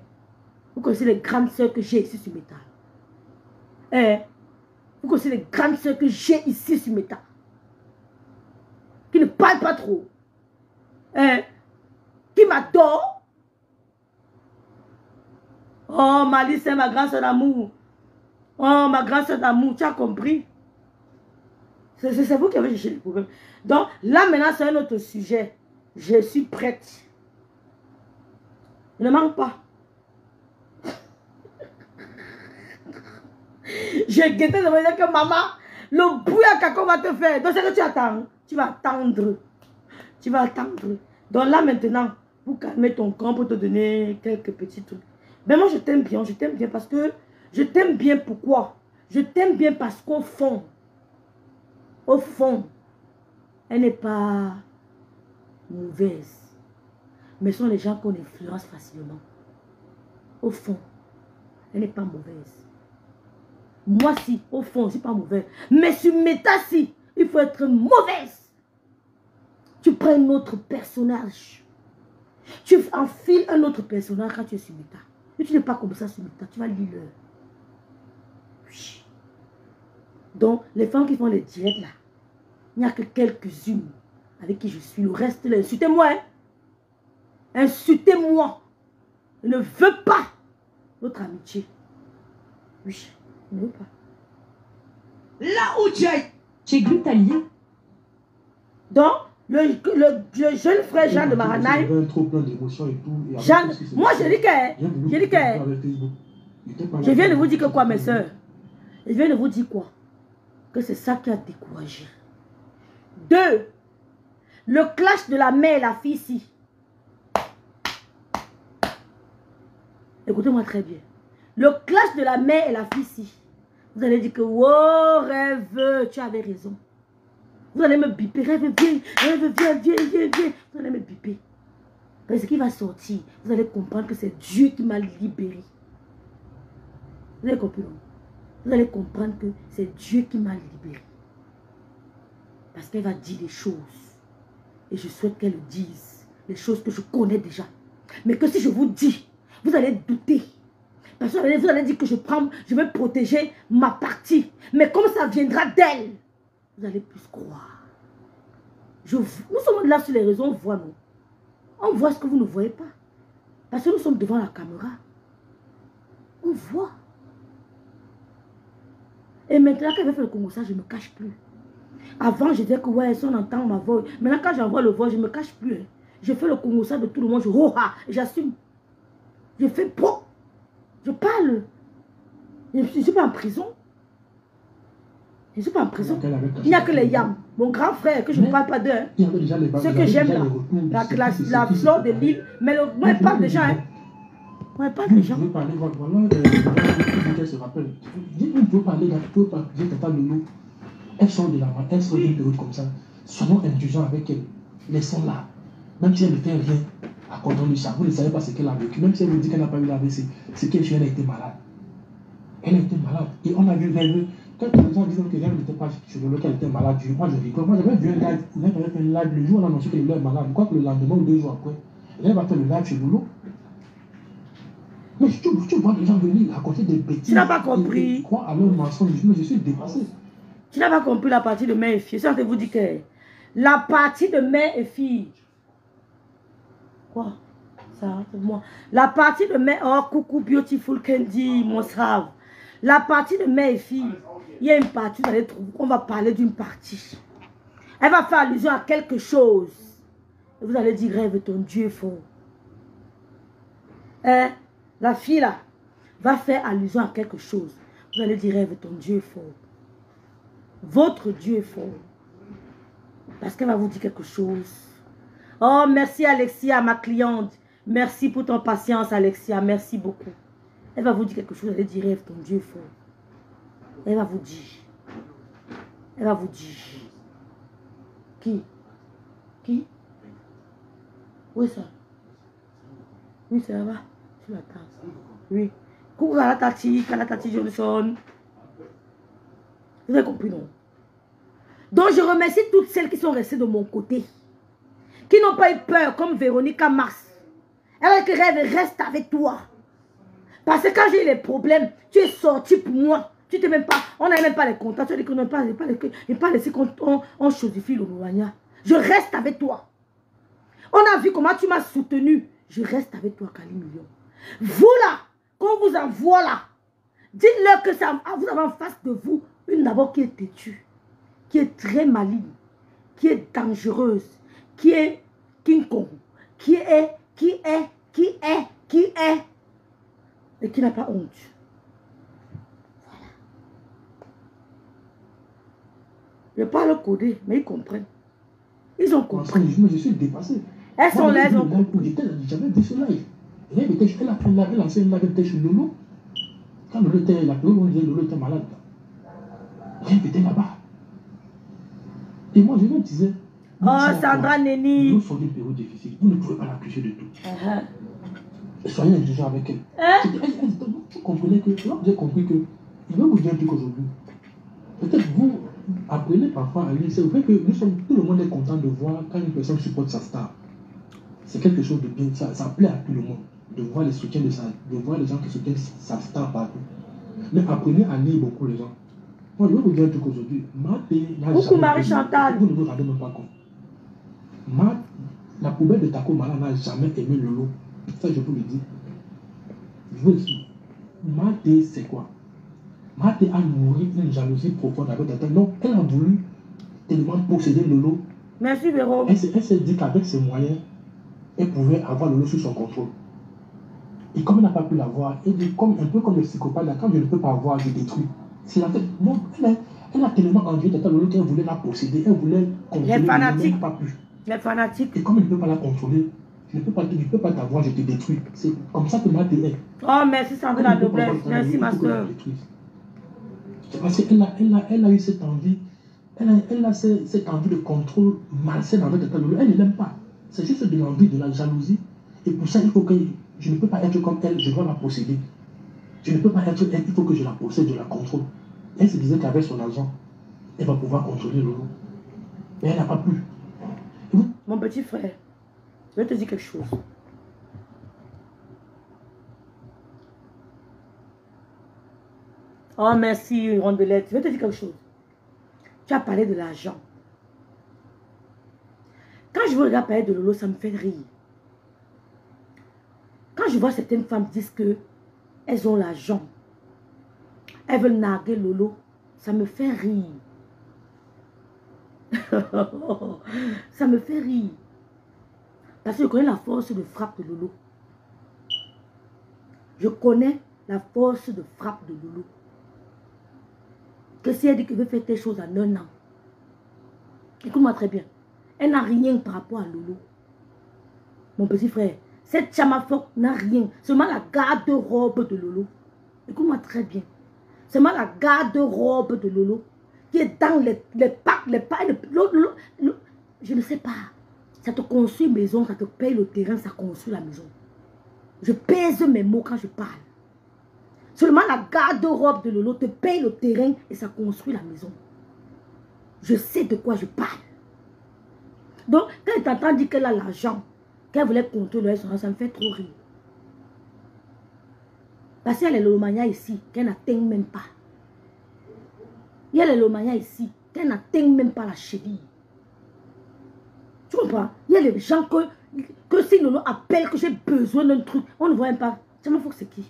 [SPEAKER 1] Vous connaissez les grandes soeurs que j'ai ici sur Métal. Vous connaissez les grandes soeurs que j'ai ici sur Meta. Qui ne parlent pas trop. Qui m'adorent. Oh, Malice, c'est ma grande soeur d'amour. Oh, ma grande soeur d'amour, tu as compris? C'est vous qui avez cherché le problème. Donc, là, maintenant, c'est un autre sujet. Je suis prête. Ne manque pas. J'ai guetté de me dire que maman, le bouillard qu'on va te faire. Donc, c'est que tu attends. Tu vas attendre. Tu vas attendre. Donc, là, maintenant, pour calmer ton corps, pour te donner quelques petits trucs. Mais moi, je t'aime bien parce que je t'aime bien. Pourquoi? Je t'aime bien parce qu'au fond, elle n'est pas mauvaise. Mais ce sont les gens qu'on influence facilement. Au fond, elle n'est pas mauvaise. Moi, si, au fond, je ne suis pas mauvaise. Mais sur Meta, si, il faut être mauvaise. Tu prends un autre personnage. Tu enfiles un autre personnage quand tu es sur Meta. Si tu n'es pas comme ça sur Meta, tu vas lire. Oui. Donc, les femmes qui font les directs là, il n'y a que quelques-unes avec qui je suis. Le reste, insultez-moi. Hein? Insultez-moi. Je ne veux pas notre amitié. Oui, je ne veux pas.
[SPEAKER 2] Là où tu es, chez Glutalier.
[SPEAKER 1] Donc, le jeune frère Jean de Mahanaïm. Jean, moi je dis que. Je viens de vous dire que quoi, mes soeurs? Je viens de vous dire quoi? Que c'est ça qui a découragé. 2. Le clash de la mère et la fille ici. Écoutez-moi très bien. Le clash de la mère et la fille ici. Vous allez dire que, oh, rêve, tu avais raison. Vous allez me biper, rêve, viens. Vous allez me biper. Parce qu'il va sortir. Vous allez comprendre que c'est Dieu qui m'a libéré. Vous avez compris, non? Vous allez comprendre que c'est Dieu qui m'a libéré. Parce qu'elle va dire des choses. Et je souhaite qu'elle le dise. Les choses que je connais déjà. Mais que si je vous dis, vous allez douter. Parce que vous allez dire que je vais protéger ma partie. Mais comme ça viendra d'elle, vous allez plus croire. Nous sommes là sur les réseaux, on voit, non? On voit ce que vous ne voyez pas. Parce que nous sommes devant la caméra. On voit. Et maintenant qu'elle veut faire le Congo, ça, je ne me cache plus. Avant, je disais que ouais, si on entend ma voix. Maintenant, quand j'envoie le voix, je ne me cache plus. Hein. Je fais le Congo, ça de tout le monde. Je roha, j'assume. Je fais pro. Je parle. Je ne suis pas en prison. Je ne suis pas en prison. Il n'y a que les yams. Mon grand frère, que je ne parle pas d'eux. Hein. Ce que j'aime là, la flore de l'île. Mais moi, je parle des gens. Hein. Moi, je parle des gens.
[SPEAKER 4] Vous pouvez parler, voilà, qu'elle se rappelle. Vous pouvez parler, vous pouvez dire Tata Lolo. Elles sont de la main, elles sont d'une période comme ça. Soyons indulgents avec elles. Laissons là. Même si elle ne fait rien à cordon du sang, vous ne savez pas ce qu'elle a vécu. Même si elle vous dit qu'elle n'a pas eu l'AVC, c'est qu'elle a été malade. Elle a été malade. Et on a vu rêver. Quand les gens disaient que elle n'était pas sur le qu'elle était malade, moi je rigole. Moi j'avais vu un live, elle avait fait un live le jour où on a annoncé qu'elle est malade. Je crois que le lendemain ou 2 jours après, elle va faire le live chez Lolo. Mais tu vois les gens venir raconter des bêtises.
[SPEAKER 1] Tu n'as pas compris.
[SPEAKER 4] Je crois à leur mensonge, mais je suis dépassé.
[SPEAKER 1] Tu n'as pas compris la partie de mère et fille. Ça, je vous dis que la partie de mère et fille. Quoi? Ça, c'est moi. La partie de mère. Oh, coucou, beautiful Candy, mon slave. La partie de mère et fille. Il y a une partie, vous allez trouver. On va parler d'une partie. Elle va faire allusion à quelque chose. Et vous allez dire, rêve, ton Dieu est fort. Hein? La fille là va faire allusion à quelque chose. Vous allez dire, rêve, ton Dieu est fort. Votre Dieu est fort. Parce qu'elle va vous dire quelque chose. Oh, merci Alexia, ma cliente. Merci pour ton patience, Alexia. Merci beaucoup. Elle va vous dire quelque chose. Elle va dire, rêve, ton Dieu est fort. Elle va vous dire. Elle va vous dire. Qui? Où est ça? Oui, ça va. Sur la table. Oui. Coucou Kalatati Johnson. Vous avez compris, non? Donc, je remercie toutes celles qui sont restées de mon côté. Qui n'ont pas eu peur, comme Véronica Mars. Elle a dit que rêve reste avec toi. Parce que quand j'ai eu les problèmes, tu es sorti pour moi. Tu t'es même pas, on n'a même pas les contacts. Tu as dit qu'on n'a pas laissé qu'on chosifie le Mouania. Je reste avec toi. On a vu comment tu m'as soutenu. Je reste avec toi, Kali Million. Vous là, qu'on vous envoie là, dites-leur que ça, vous avez en face de vous une d'abord qui est têtue, qui est très maligne, qui est dangereuse, qui est King Kong, qui est, et qui n'a pas honte. Voilà. Je parle codé, mais ils comprennent. Ils ont compris.
[SPEAKER 4] Je suis dépassé.
[SPEAKER 1] Elles sont là, elles ont compris.
[SPEAKER 4] J'avais vu ce live. Elle a lancé une live sur Lolo. Quand Lolo était là, on disait Lolo était malade. Elle était là-bas. Et moi, je me disais.
[SPEAKER 1] Oh, Sandra Neni.
[SPEAKER 4] Nous sommes une période difficile. Vous ne pouvez pas l'accuser de tout. Soyez indulgents avec elle. Vous comprenez que, là, vous avez compris que, il va vous dire un truc aujourd'hui. Peut-être vous apprenez parfois à lire. C'est vrai que tout le monde est content de voir quand une personne supporte sa star. C'est quelque chose de bien. Ça plaît à tout le monde de voir les soutiens de voir les gens qui soutiennent sa star partout. Mais apprenez à lire beaucoup les gens. Moi, je vais vous dire un truc aujourd'hui.
[SPEAKER 1] Beaucoup Marie-Chantal.
[SPEAKER 4] Vous ne vous rendez même pas compte. La poubelle de Tako Mala n'a jamais aimé Lolo. Ça, je vous le dis. Je vous le dis. Maté, c'est quoi? Maté a nourri une jalousie profonde avec Tata. Donc, elle a voulu tellement posséder Lolo.
[SPEAKER 1] Merci, Véro.
[SPEAKER 4] Elle s'est dit qu'avec ses moyens, elle pouvait avoir Lolo sous son contrôle. Et comme elle n'a pas pu l'avoir, elle dit, un peu comme le psychopathe, là, quand je ne peux pas avoir, je détruis. C'est la tête. Donc, elle a tellement envie Tata Lolo qu'elle voulait la posséder, elle voulait contrôler.
[SPEAKER 1] Les fanatiques.
[SPEAKER 4] Pas pu.
[SPEAKER 1] Les fanatiques.
[SPEAKER 4] Et comme elle ne peut pas la contrôler, je ne peux pas t'avoir, je te détruis. C'est comme ça que Maté est.
[SPEAKER 1] Oh, merci Sandra la noblesse. Merci ma soeur.
[SPEAKER 4] C'est parce qu'elle a eu cette envie. Elle a cette envie de contrôle malsaine avec Tata Lolo. Elle ne l'aime pas. C'est juste de l'envie, de la jalousie. Et pour ça, je ne peux pas être comme elle, je dois la posséder. Je ne peux pas être elle, il faut que je la possède, je la contrôle. Elle se disait qu'avec son argent, elle va pouvoir contrôler Lolo. Mais elle n'a pas pu.
[SPEAKER 1] Mon petit frère, je vais te dire quelque chose. Oh, merci, Rondelette. Je vais te dire quelque chose. Tu as parlé de l'argent. Quand je veux regarder parler de Lolo, ça me fait rire. Quand je vois certaines femmes dire qu'elles ont l'argent, elles veulent narguer Lolo, ça me fait rire. Ça me fait rire. Parce que je connais la force de frappe de Lolo. Je connais la force de frappe de Lolo. Que si elle dit qu'elle veut faire telle chose en un an, écoute-moi très bien, elle n'a rien par rapport à Lolo. Mon petit frère, cette chamafok n'a rien. Seulement la garde-robe de Lolo. Écoute-moi très bien. Seulement la garde-robe de Lolo qui est dans les packs, je ne sais pas. Ça te construit une maison, ça te paye le terrain, ça construit la maison. Je pèse mes mots quand je parle. Seulement la garde-robe de Lolo te paye le terrain et ça construit la maison. Je sais de quoi je parle. Donc, quand tu entends dire qu'elle a l'argent, qu'elle voulait contrôler son argent, ça me fait trop rire. Parce qu'il y a les Lomania ici, qu'elle n'atteint même pas. Il y a les Lomania ici, qu'elle n'atteint même pas la cheville. Tu comprends? Il y a les gens que si Lolo appelle que j'ai besoin d'un truc, on ne voit même pas. Tu m'en fous que c'est qui?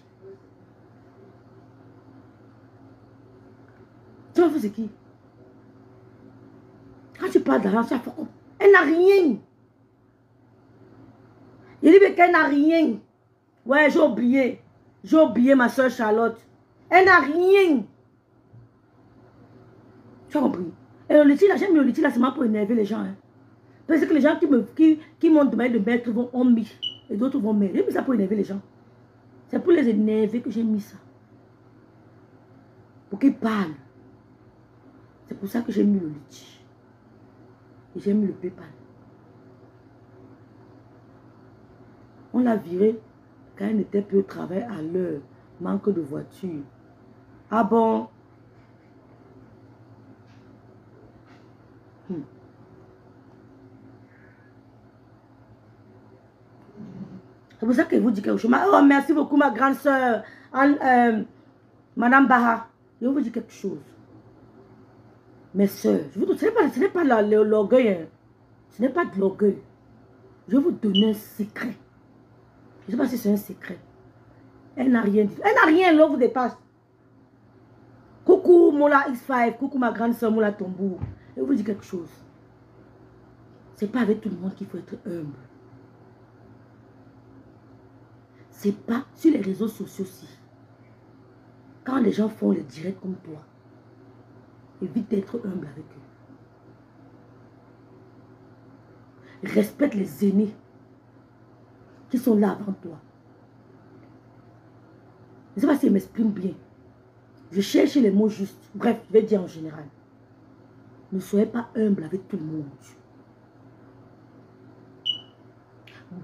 [SPEAKER 1] Tu m'en fous c'est qui? Quand tu parles d'argent, elle n'a rien. Il dit qu'elle n'a rien. Ouais, j'ai oublié. J'ai oublié ma soeur Charlotte. Elle n'a rien. Tu as compris? Et le litige, j'aime le litige là, c'est pour énerver les gens. Hein. Parce que les gens qui m'ont demandé de mettre ont mis. Et d'autres vont mettre. J'ai mis ça pour énerver les gens. C'est pour les énerver que j'ai mis ça. Pour qu'ils parlent. C'est pour ça que j'ai mis le litige. Et j'ai mis le PayPal. On l'a viré quand elle n'était plus au travail à l'heure. Manque de voiture. Ah bon? C'est pour ça que vous dites quelque chose. Oh, merci beaucoup, ma grande soeur, Madame Baha. Je vais vous dire quelque chose. Mes soeurs, ce n'est pas l'orgueil. Hein. Ce n'est pas de l'orgueil. Je vais vous donner un secret. Je ne sais pas si c'est un secret. Elle n'a rien dit. Elle n'a rien, l'on vous dépasse. Coucou Moula X5, coucou ma grande soeur Moula Tombour. Je vais vous dire quelque chose. C'est pas avec tout le monde qu'il faut être humble. C'est pas sur les réseaux sociaux aussi. Quand les gens font les directs comme toi, évite d'être humble avec eux. Respecte les aînés qui sont là avant toi. Je ne sais pas si je m'exprime bien. Je cherche les mots justes. Bref, je vais dire en général. Ne soyez pas humble avec tout le monde.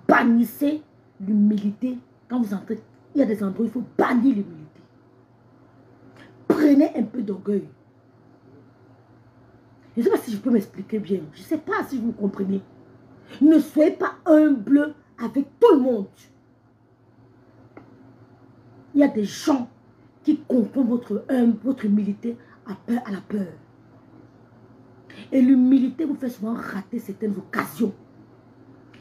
[SPEAKER 1] Bannissez l'humilité. Quand vous entrez, il y a des endroits où il faut bannir l'humilité. Prenez un peu d'orgueil. Je ne sais pas si je peux m'expliquer bien. Je ne sais pas si vous comprenez. Ne soyez pas humble avec tout le monde. Il y a des gens qui confondent votre humilité à la peur. Et l'humilité vous fait souvent rater certaines occasions.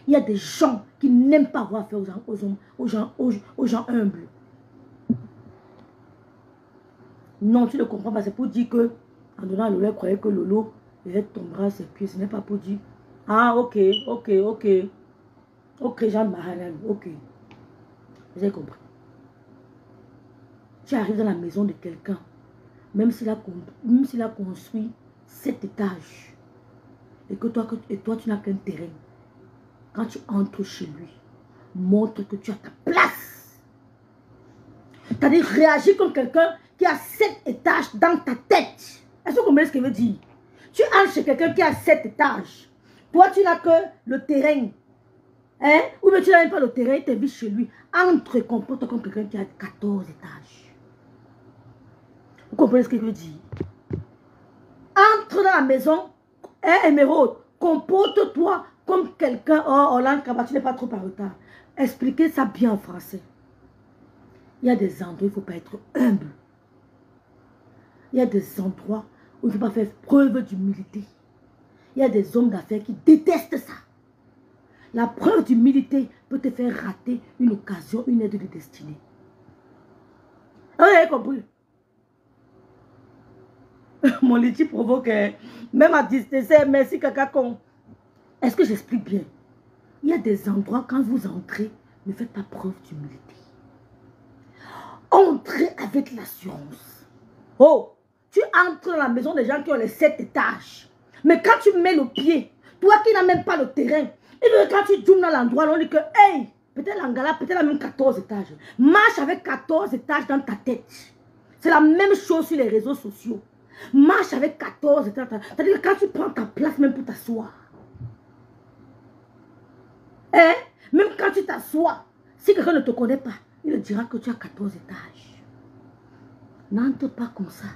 [SPEAKER 1] Il y a des gens qui n'aiment pas avoir affaire aux gens humbles. Non, tu ne comprends pas. C'est pour dire que, en donnant à Lolo, elle croyait que Lolo tombera à ses pieds. Ce n'est pas pour dire, ah, ok, Jean Mahanan, ok. Vous avez compris. Tu arrives dans la maison de quelqu'un, même s'il a construit 7 étages, et que toi tu n'as qu'un terrain. Quand tu entres chez lui, montre que tu as ta place. C'est-à-dire réagir comme quelqu'un qui a 7 étages dans ta tête. Est-ce que vous comprenez ce que je veux dire? Tu entres chez quelqu'un qui a 7 étages. Toi, tu n'as que le terrain. Hein? Ou bien tu n'as même pas le terrain, il t'invite chez lui. Entre et comporte comme quelqu'un qui a 14 étages. Vous comprenez ce que je veux dire? Entre dans la maison, émeraude, comporte-toi comme quelqu'un. Oh, Hollande Kaba, tu n'es pas trop en retard. Expliquez ça bien en français. Il y a des endroits où il ne faut pas être humble. Il y a des endroits où il ne faut pas faire preuve d'humilité. Il y a des hommes d'affaires qui détestent ça. La preuve d'humilité peut te faire rater une occasion, une aide de destinée. Vous avez compris? Mon liti provoque, même à distance, merci Kakakon. Est-ce que j'explique bien? Il y a des endroits, quand vous entrez, ne faites pas preuve d'humilité. Entrez avec l'assurance. Oh, tu entres dans la maison des gens qui ont les 7 étages. Mais quand tu mets le pied, toi qui n'as même pas le terrain, et quand tu zoomes dans l'endroit, on dit que, hey, peut-être l'Angala, peut-être même 14 étages. Marche avec 14 étages dans ta tête. C'est la même chose sur les réseaux sociaux. Marche avec 14 étages. C'est-à-dire que quand tu prends ta place même pour t'asseoir. Hein? Même quand tu t'assois, si quelqu'un ne te connaît pas, il dira que tu as 14 étages. N'entre pas comme ça.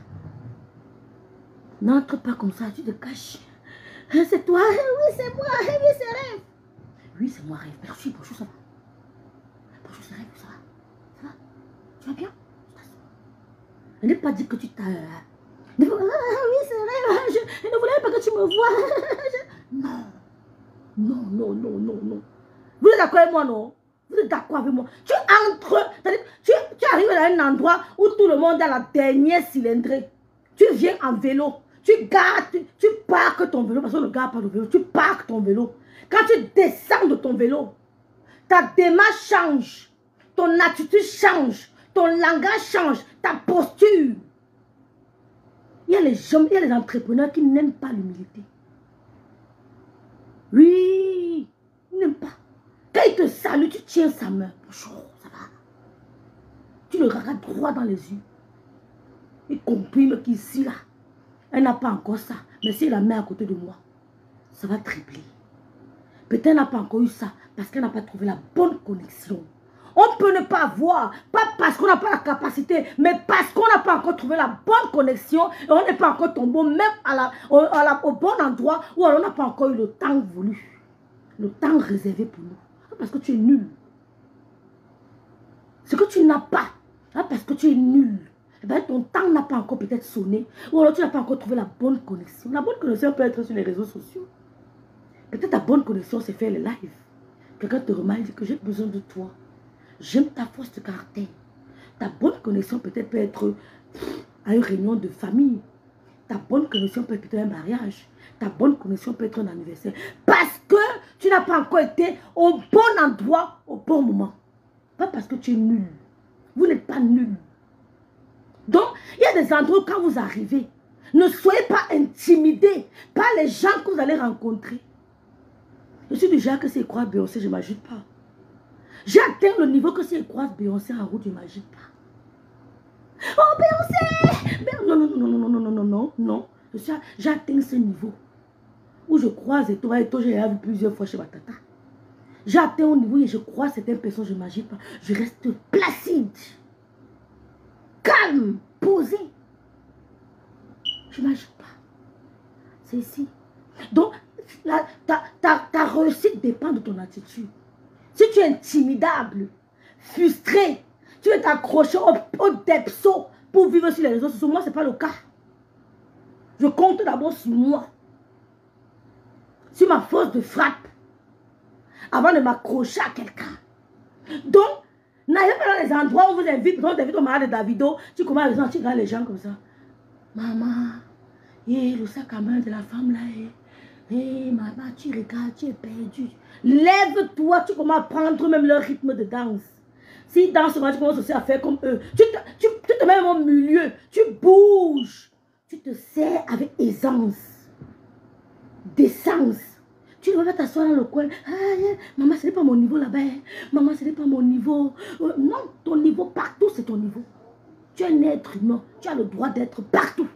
[SPEAKER 1] N'entre pas comme ça, tu te caches. C'est toi, oui c'est moi, oui c'est Rêve. Oui c'est moi Rêve, merci, bonjour ça va. Bonjour c'est Rêve, ça va. Ça va? Tu vas bien? Je n'ai pas dit que tu t'as... oui c'est Rêve, je ne voulais pas que tu me vois. Non. Vous êtes d'accord avec moi, non? Vous êtes d'accord avec moi? Tu entres, tu arrives dans un endroit où tout le monde a la dernière cylindrée. Tu viens en vélo. Tu parques ton vélo, parce qu'on ne garde pas le vélo. Tu parques ton vélo. Quand tu descends de ton vélo, ta démarche change. Ton attitude change. Ton langage change. Ta posture. Il y a les gens, il y a les entrepreneurs qui n'aiment pas l'humilité. Oui, ils n'aiment pas. Quand il te salue, tu tiens sa main. Bonjour, ça va. Tu le regardes droit dans les yeux. Il comprime qu'ici, là, elle n'a pas encore ça. Mais si elle la met à côté de moi, ça va tripler. Peut-être qu'elle n'a pas encore eu ça parce qu'elle n'a pas trouvé la bonne connexion. On peut ne pas voir, pas parce qu'on n'a pas la capacité, mais parce qu'on n'a pas encore trouvé la bonne connexion et on n'est pas encore tombé même au bon endroit où on n'a pas encore eu le temps voulu. Le temps réservé pour nous. Parce que tu es nul. Ce que tu n'as pas, parce que tu es nul. eh ben, ton temps n'a pas encore peut-être sonné. Ou alors tu n'as pas encore trouvé la bonne connexion. La bonne connexion peut être sur les réseaux sociaux. Peut-être la bonne connexion, c'est faire les lives. Quelqu'un te remarque, dit que j'ai besoin de toi. J'aime ta force de caractère. Ta bonne connexion peut-être peut être à une réunion de famille. Ta bonne connexion peut être un mariage. Ta bonne connexion peut être un anniversaire. Parce que tu n'as pas encore été au bon endroit, au bon moment. Pas parce que tu es nul. Vous n'êtes pas nul. Donc, il y a des endroits où quand vous arrivez, ne soyez pas intimidés par les gens que vous allez rencontrer. Je suis du genre que si je croise Beyoncé, je ne m'agite pas. J'ai atteint le niveau que si je croise Beyoncé en route, je ne m'agite pas. Oh Beyoncé! Non, non, non, non, non, non, non, non, non. J'ai atteint ce niveau où je croise et toi, j'ai vu plusieurs fois chez ma tata. J'ai atteint au niveau où je croise certaines personnes, je ne m'agite pas. Je reste placide, calme, posé. Je ne m'agite pas. C'est ici. Donc, ta réussite dépend de ton attitude. Si tu es intimidable, frustré, tu veux t'accrocher au depso pour vivre sur les réseaux sociaux, moi, ce n'est pas le cas. Je compte d'abord sur moi, sur ma force de frappe, avant de m'accrocher à quelqu'un. Donc, n'allez pas dans les endroits où vous invitez, par exemple, au mariage de Davido, tu commences à regarder les gens comme ça. Maman, le sac à main de la femme là, maman, tu regardes, tu es perdu. Lève-toi, tu commences à prendre même leur rythme de danse. Si dans ce moment, tu commences aussi à faire comme eux, tu te mets au milieu, tu bouges. Tu te sers avec aisance, décence. Tu ne vas pas t'asseoir dans le coin. Ah, maman, ce n'est pas mon niveau là-bas. Maman, ce n'est pas mon niveau. Non, ton niveau partout, c'est ton niveau. Tu es un être humain. Tu as le droit d'être partout.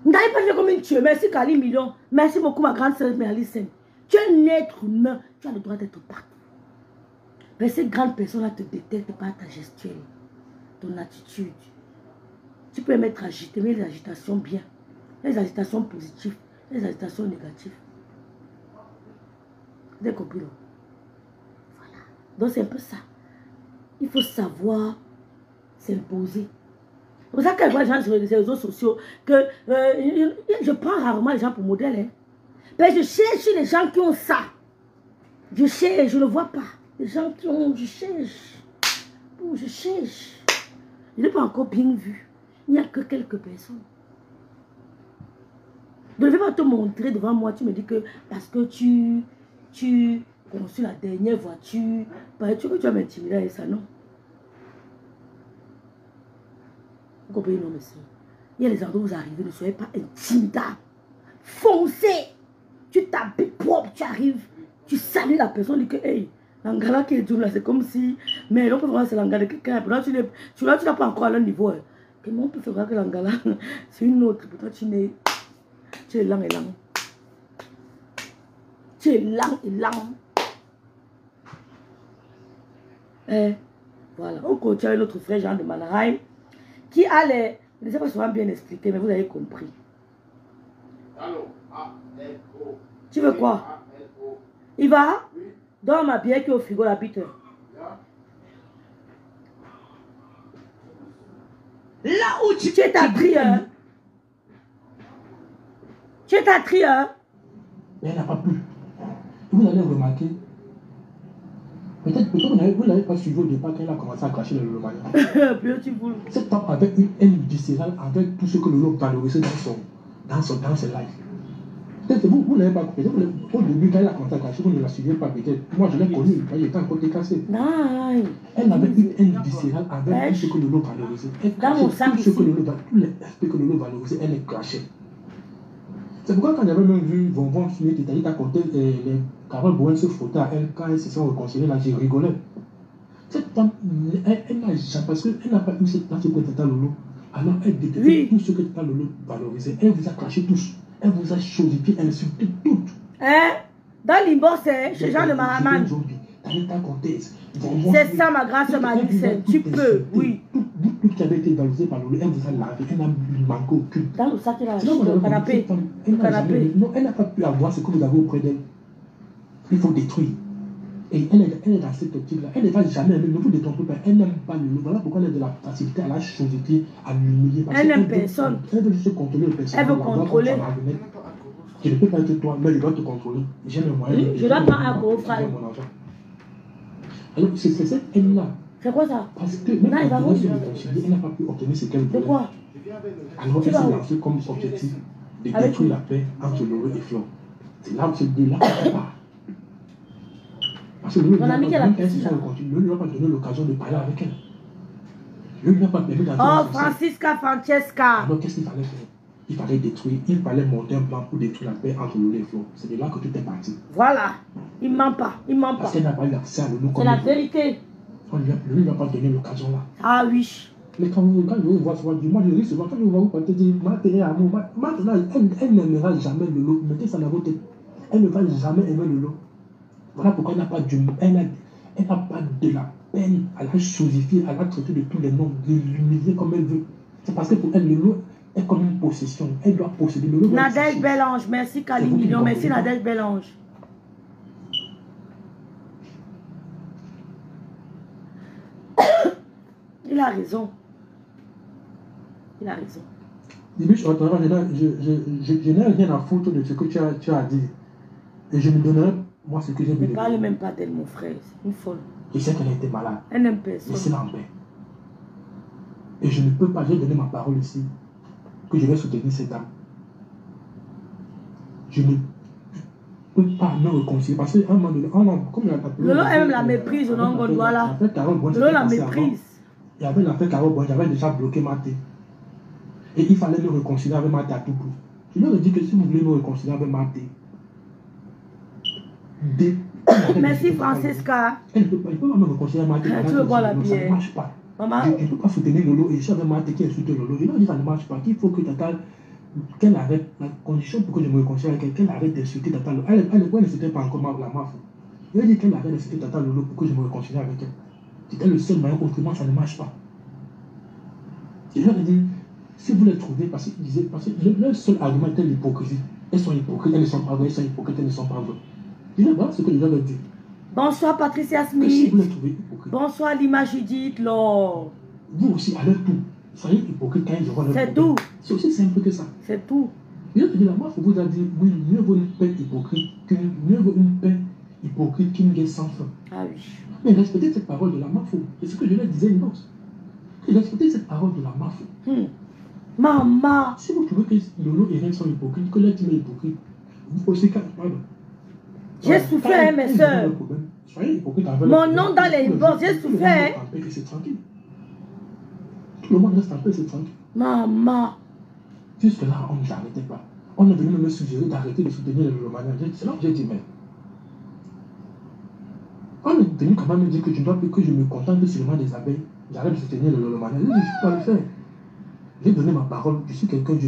[SPEAKER 1] N'allez pas faire comme une tueuse. Merci Kali Million. Merci beaucoup ma grande sœur Merlissène. Tu es un être humain. Tu as le droit d'être partout. Mais ces grandes personnes-là te détectent par ta gestuelle, ton attitude. Tu peux être agité, mais les agitations bien. Les agitations positives, les agitations négatives. Vous avez compris, non? Voilà. Donc c'est un peu ça. Il faut savoir s'imposer. C'est pour ça que je vois les gens sur les réseaux sociaux que je prends rarement les gens pour modèle. Hein. Mais je cherche les gens qui ont ça. Je cherche, je ne le vois pas. Les gens qui ont, je cherche. Oh, je cherche. Je n'ai pas encore bien vu. Il n'y a que quelques personnes. Je ne vais pas te montrer devant moi. Tu me dis que parce que tu construis la dernière voiture, tu vas m'intimider avec ça, non? Vous comprenez, non, monsieur? Il y a les endroits où vous arrivez, ne soyez pas intimidable. Foncez. Tu t'habilles propre, tu arrives, tu salues la personne, tu dis que, hey, l'angala qui est tout là, c'est comme si, mais on peut voir c'est l'angala de quelqu'un, tu n'as pas encore à leur niveau. Comment on peut faire que l'angala, c'est une autre, pourtant tu es lent et lent. Tu es lent et lent. Voilà, on continue avec notre frère Jean de Manheim, qui a les, je ne sais pas souvent bien expliqué, mais vous avez compris. Tu veux quoi? Il va? Donne ma bière qui est au frigo, la bite.
[SPEAKER 2] Là où tu
[SPEAKER 1] es ta trieur. Tu es ta trieur.
[SPEAKER 4] Mais elle n'a pas pu. Vous allez remarquer. Peut-être vous n'avez pas suivi au départ quand elle a commencé à cracher le Lolo. Cette femme avait une haine viscérale avec tout ce que Lolo valorisait dans ses lives. Peut-être vous n'avez pas compris. Au début, quand elle a commencé à cracher, vous ne la suiviez pas peut-être. Moi, je l'ai connue quand il était encore décassé. Elle avait une haine viscérale avec tout ce que Lolo valorisait. Elle crachait tout ce que Lolo valorisait, tous les aspects que Lolo valorisait, elle les crachait. C'est pourquoi quand j'avais même vu Bonbon sur Titaï à côté les Carole Bowen se frotter à elle quand elles se sont réconciliées, là j'ai rigolé. Cette femme, elle n'a jamais, parce qu'elle n'a pas eu cette place que Tata Lolo. Alors elle détestait tout ce que Tata Lolo valorisait. Elle vous a craché tous. Elle vous a chosifié, elle insulté toutes.
[SPEAKER 1] Dans l'Imbo, c'est chez Jean de Mahaman. C'est ça ma grâce, ma lycée. Tu peux, oui.
[SPEAKER 4] Tout qui avait été valorisé par Lolo, elle vous a lavé, elle a manqué au cul.
[SPEAKER 1] Dans le sac, elle a le canapé.
[SPEAKER 4] Non, elle n'a pas pu avoir ce que vous avez auprès d'elle. Il faut détruire. Et elle est dans cette optique-là. Elle ne va jamais aimer. Ne vous détrompez pas. Elle n'aime pas le lot. Voilà pourquoi elle a de la facilité à la chosité, à l'humilier.
[SPEAKER 1] Elle n'aime personne.
[SPEAKER 4] Elle veut juste contrôler le personnage.
[SPEAKER 1] Elle veut contrôler.
[SPEAKER 4] Je ne peux pas être toi, mais je dois te contrôler. J'ai mes moyens.
[SPEAKER 1] Je dois pas un gros frère.
[SPEAKER 4] Alors, c'est cette haine-là.
[SPEAKER 1] C'est quoi ça?
[SPEAKER 4] Parce que même quand elle a elle n'a pas pu obtenir ce qu'elle voulait.
[SPEAKER 1] De quoi?
[SPEAKER 4] Alors, elle s'est lancée comme objectif de détruire la paix entre Lolo et Flo. C'est là où c'est de là qu'on part. Parce que Lolo ne lui a pas donné l'occasion de parler avec elle. Lui n'a pas permis d'entrer.
[SPEAKER 1] Oh, Francesca.
[SPEAKER 4] Alors, qu'est-ce qu'il fallait faire? Il fallait détruire, il fallait monter un plan pour détruire la paix entre Lolo et Flo. C'est de là que tout est parti.
[SPEAKER 1] Voilà. Il ment pas.
[SPEAKER 4] Parce qu'elle n'a pas eu accès à Lolo.
[SPEAKER 1] C'est la vérité.
[SPEAKER 4] On lui n'a pas donné l'occasion là.
[SPEAKER 1] Ah oui.
[SPEAKER 4] Mais quand je vous vois souvent, moi je ris souvent, quand je vous vois vous partez dire, maintenant, elle n'aimera jamais Lolo. Mettez ça dans votre tête. Elle ne va jamais aimer Lolo. Voilà pourquoi elle n'a pas de la peine à la chosifier, à la traiter de tous les noms, de l'humilier comme elle veut. C'est parce que pour elle, Lolo est comme une possession. Elle doit posséder Lolo.
[SPEAKER 1] Nadège Bellange, merci Calimillion, merci Nadège Bellange. Il a raison. Il a raison.
[SPEAKER 4] Je n'ai rien à foutre de ce que tu as dit. Et je me donnerai, moi, ce que j'ai besoin.
[SPEAKER 1] Ne parle même pas d'elle, mon frère. C'est une folle.
[SPEAKER 4] Je sais qu'elle a été malade.
[SPEAKER 1] Elle n'aime personne.
[SPEAKER 4] Laissez-la en paix. Et je ne peux pas, j'ai donné ma parole ici, que je vais soutenir cette dame. Je ne peux pas me réconcilier. Parce qu'à un moment donné, comme il a appelé.
[SPEAKER 1] Lolo aime la méprise, non, voilà. Lolo la méprise.
[SPEAKER 4] Il y avait l'affaire Carole Boy, j'avais déjà bloqué Maté. Et il fallait me réconcilier avec Maté à tout prix. Je leur ai dit que si vous voulez me réconcilier avec Maté,
[SPEAKER 1] merci Francesca.
[SPEAKER 4] Elle ne peut pas me réconcilier avec Maté.
[SPEAKER 1] Tu veux boire la bière?
[SPEAKER 4] Ça ne marche pas.
[SPEAKER 1] Maman.
[SPEAKER 4] Je ne peux pas soutenir Lolo et je suis avec Maté qui insulte Lolo. Je leur ai dit que ça ne marche pas, qu'il faut que Tata, qu'elle arrête, la condition pour que je me réconcilie avec elle, qu'elle arrête d'insulter Tata Lolo. Elle n'insultait pas encore la mafia. Je lui ai dit qu'elle arrête d'insulter Tata Lolo pour que je me réconcilie avec elle. C'était le seul moyen, autrement ça ne marche pas. Et je leur ai dit, si vous les trouvez, parce que le seul argument était l'hypocrisie. Elles sont hypocrites, elles ne sont pas vraies, elles sont hypocrites, elles ne sont pas vraies. Je dis, voilà ce que je leur ai dit.
[SPEAKER 1] Bonsoir Patricia Smith.
[SPEAKER 4] Si vous les trouvez hypocrites.
[SPEAKER 1] Bonsoir Lima Judith, Lord.
[SPEAKER 4] Vous aussi, à leur tour, soyez hypocrites quand ils auront leur
[SPEAKER 1] C'est tout.
[SPEAKER 4] C'est aussi simple que ça.
[SPEAKER 1] C'est tout.
[SPEAKER 4] Je leur ai dit, la marque vous a dit, oui, mieux vaut une paix hypocrite qu'une guerre sans fin.
[SPEAKER 1] Ah oui.
[SPEAKER 4] Mais respectez cette parole de la mafia. C'est ce que je leur disais, non. Respectez cette parole de la mafia.
[SPEAKER 1] Maman.
[SPEAKER 4] Si vous trouvez que Lolo et Ren sont hypocrites, que leur team est hypocrite, vous aussi, pardon.
[SPEAKER 1] J'ai souffert, mes soeurs.
[SPEAKER 4] Soyez hypocrite avec
[SPEAKER 1] mon nom dans les inbox, j'ai souffert.
[SPEAKER 4] C'est tranquille. Tout le monde reste en paix, c'est tranquille.
[SPEAKER 1] Maman.
[SPEAKER 4] Jusque là, on ne s'arrêtait pas. On est venu me suggérer d'arrêter de soutenir les Lolomaniens. C'est là que j'ai dit, mais. On est venu quand même me dire que je ne dois plus que je me contente seulement des abeilles. J'arrête de soutenir les Lolomaniens. Je ne peux pas le faire. J'ai donné ma parole. Je suis quelqu'un, j'ai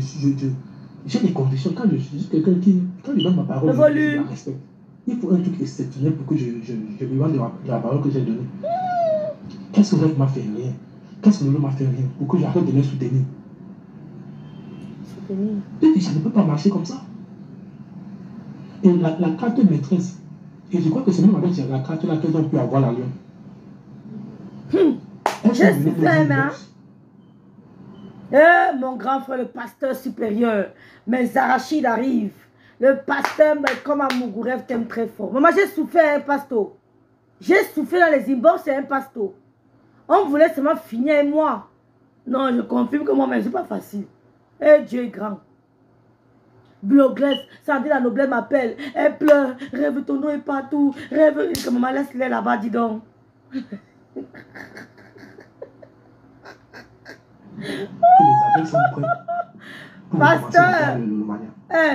[SPEAKER 4] des convictions. Quand je suis quelqu'un qui, quand je donne ma parole, je la respecte. Il faut un truc exceptionnel pour que je me rende de la parole que j'ai donnée. Qu'est-ce que Red m'a fait? Rien. Qu'est-ce que Lolo m'a fait? Rien. Pour que j'arrête de les soutenir. Et ça ne peut pas marcher comme ça. Et la carte maîtresse, et je crois que c'est même avec la carte là qu'elles ont pu avoir la lune.
[SPEAKER 1] J'ai souffert, hein? Mon grand frère, le pasteur supérieur, mes arachides arrivent. Le pasteur, comme à Mougourev, t'aime très fort. Maman, j'ai souffert, un pasto. J'ai souffert dans les inbox, c'est un pasto. On voulait seulement finir avec moi. Non, je confirme que moi-même, c'est pas facile. Eh, Dieu est grand. Blogless, Sandy la noblesse m'appelle. Elle pleure, rêve ton nom est partout. Rêve, que maman laisse-les là-bas, dis donc.
[SPEAKER 4] Que les abeilles sont prêtes.
[SPEAKER 1] Pasteur,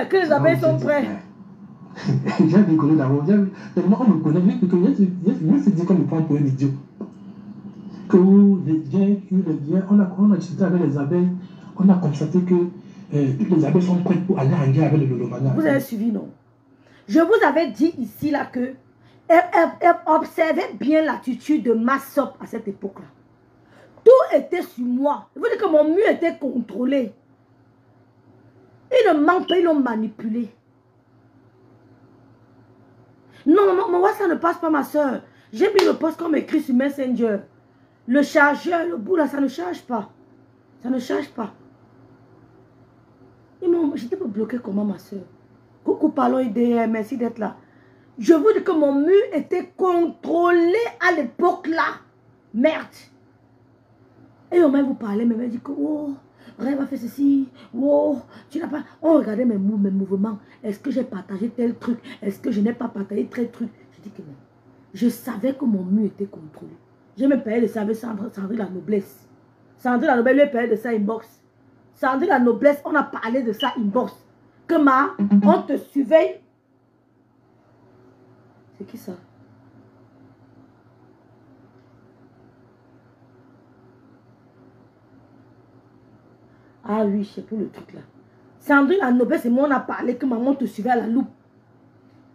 [SPEAKER 1] que les abeilles sont prêtes.
[SPEAKER 4] J'ai rigolé d'abord. Tellement on me connaît, je me suis dit qu'on me prend pour un idiot. Que on a discuté avec les abeilles, on a constaté que toutes les abeilles sont prêtes pour aller en guerre avec le Lolomania.
[SPEAKER 1] Vous avez suivi, non? Je vous avais dit ici là que observez bien l'attitude de Massop à cette époque-là. Tout était sur moi. Je vous dis que mon mur était contrôlé. Ils ne mentent pas, ils l'ont manipulé. Non, mon WhatsApp ne passe pas, ma soeur. J'ai mis le post comme écrit sur Messenger. Le chargeur, le bout là, ça ne charge pas. Ça ne charge pas. J'étais pas bloqué comment, ma soeur? Coucou, parlons IDM, merci d'être là. Je vous dis que mon mur était contrôlé à l'époque là. Merde. Et on m'a vous parlé, mais m'a dit que, oh, Rêve a fait ceci, oh, tu n'as pas... On regardait mes mouvements. Est-ce que j'ai partagé tel truc? Est-ce que je n'ai pas partagé tel truc? Je dis que non. Je savais que mon mur était contrôlé. J'ai même payé de service Sandrine la noblesse. Sandrine la noblesse lui a payé de ça inbox. Sandrine la noblesse, on a parlé de ça inbox. Que on te surveille. C'est qui ça? Ah oui, c'est pour le truc là. Sandrine la noblesse et moi on a parlé que maman te suivait à la loupe.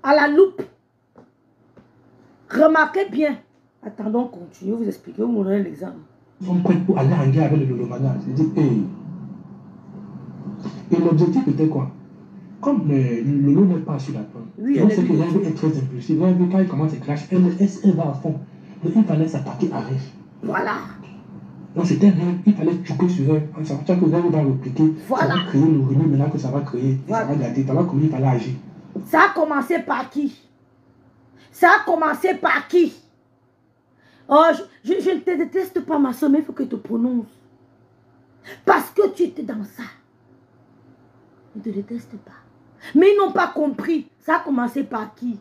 [SPEAKER 1] À la loupe. Remarquez bien. Attendons, continuez, vous expliquez, vous me donnez l'exemple.
[SPEAKER 4] Ils sont prêts pour aller en guerre avec le lolomana. Je dis, hey. Et l'objectif était quoi? Comme le lot n'est pas sur la pointe, oui, on sait que Rêve est très impulsif. Rêve, quand il commence à crash, elle va à fond. Donc il fallait s'attaquer à Rêve.
[SPEAKER 1] Voilà.
[SPEAKER 4] Donc c'était Rêve, il fallait choquer sur Rêve. En sachant que Rêve va répliquer. Voilà. Ça va créer le revenu maintenant que ça va créer. Voilà. Ça va gâter. Ça va comment il fallait agir.
[SPEAKER 1] Ça a commencé par qui? Ça a commencé par qui? Oh, je ne te déteste pas, ma soeur, mais il faut que tu te prononces. Parce que tu étais dans ça. Je ne te déteste pas. Mais ils n'ont pas compris. Ça a commencé par qui?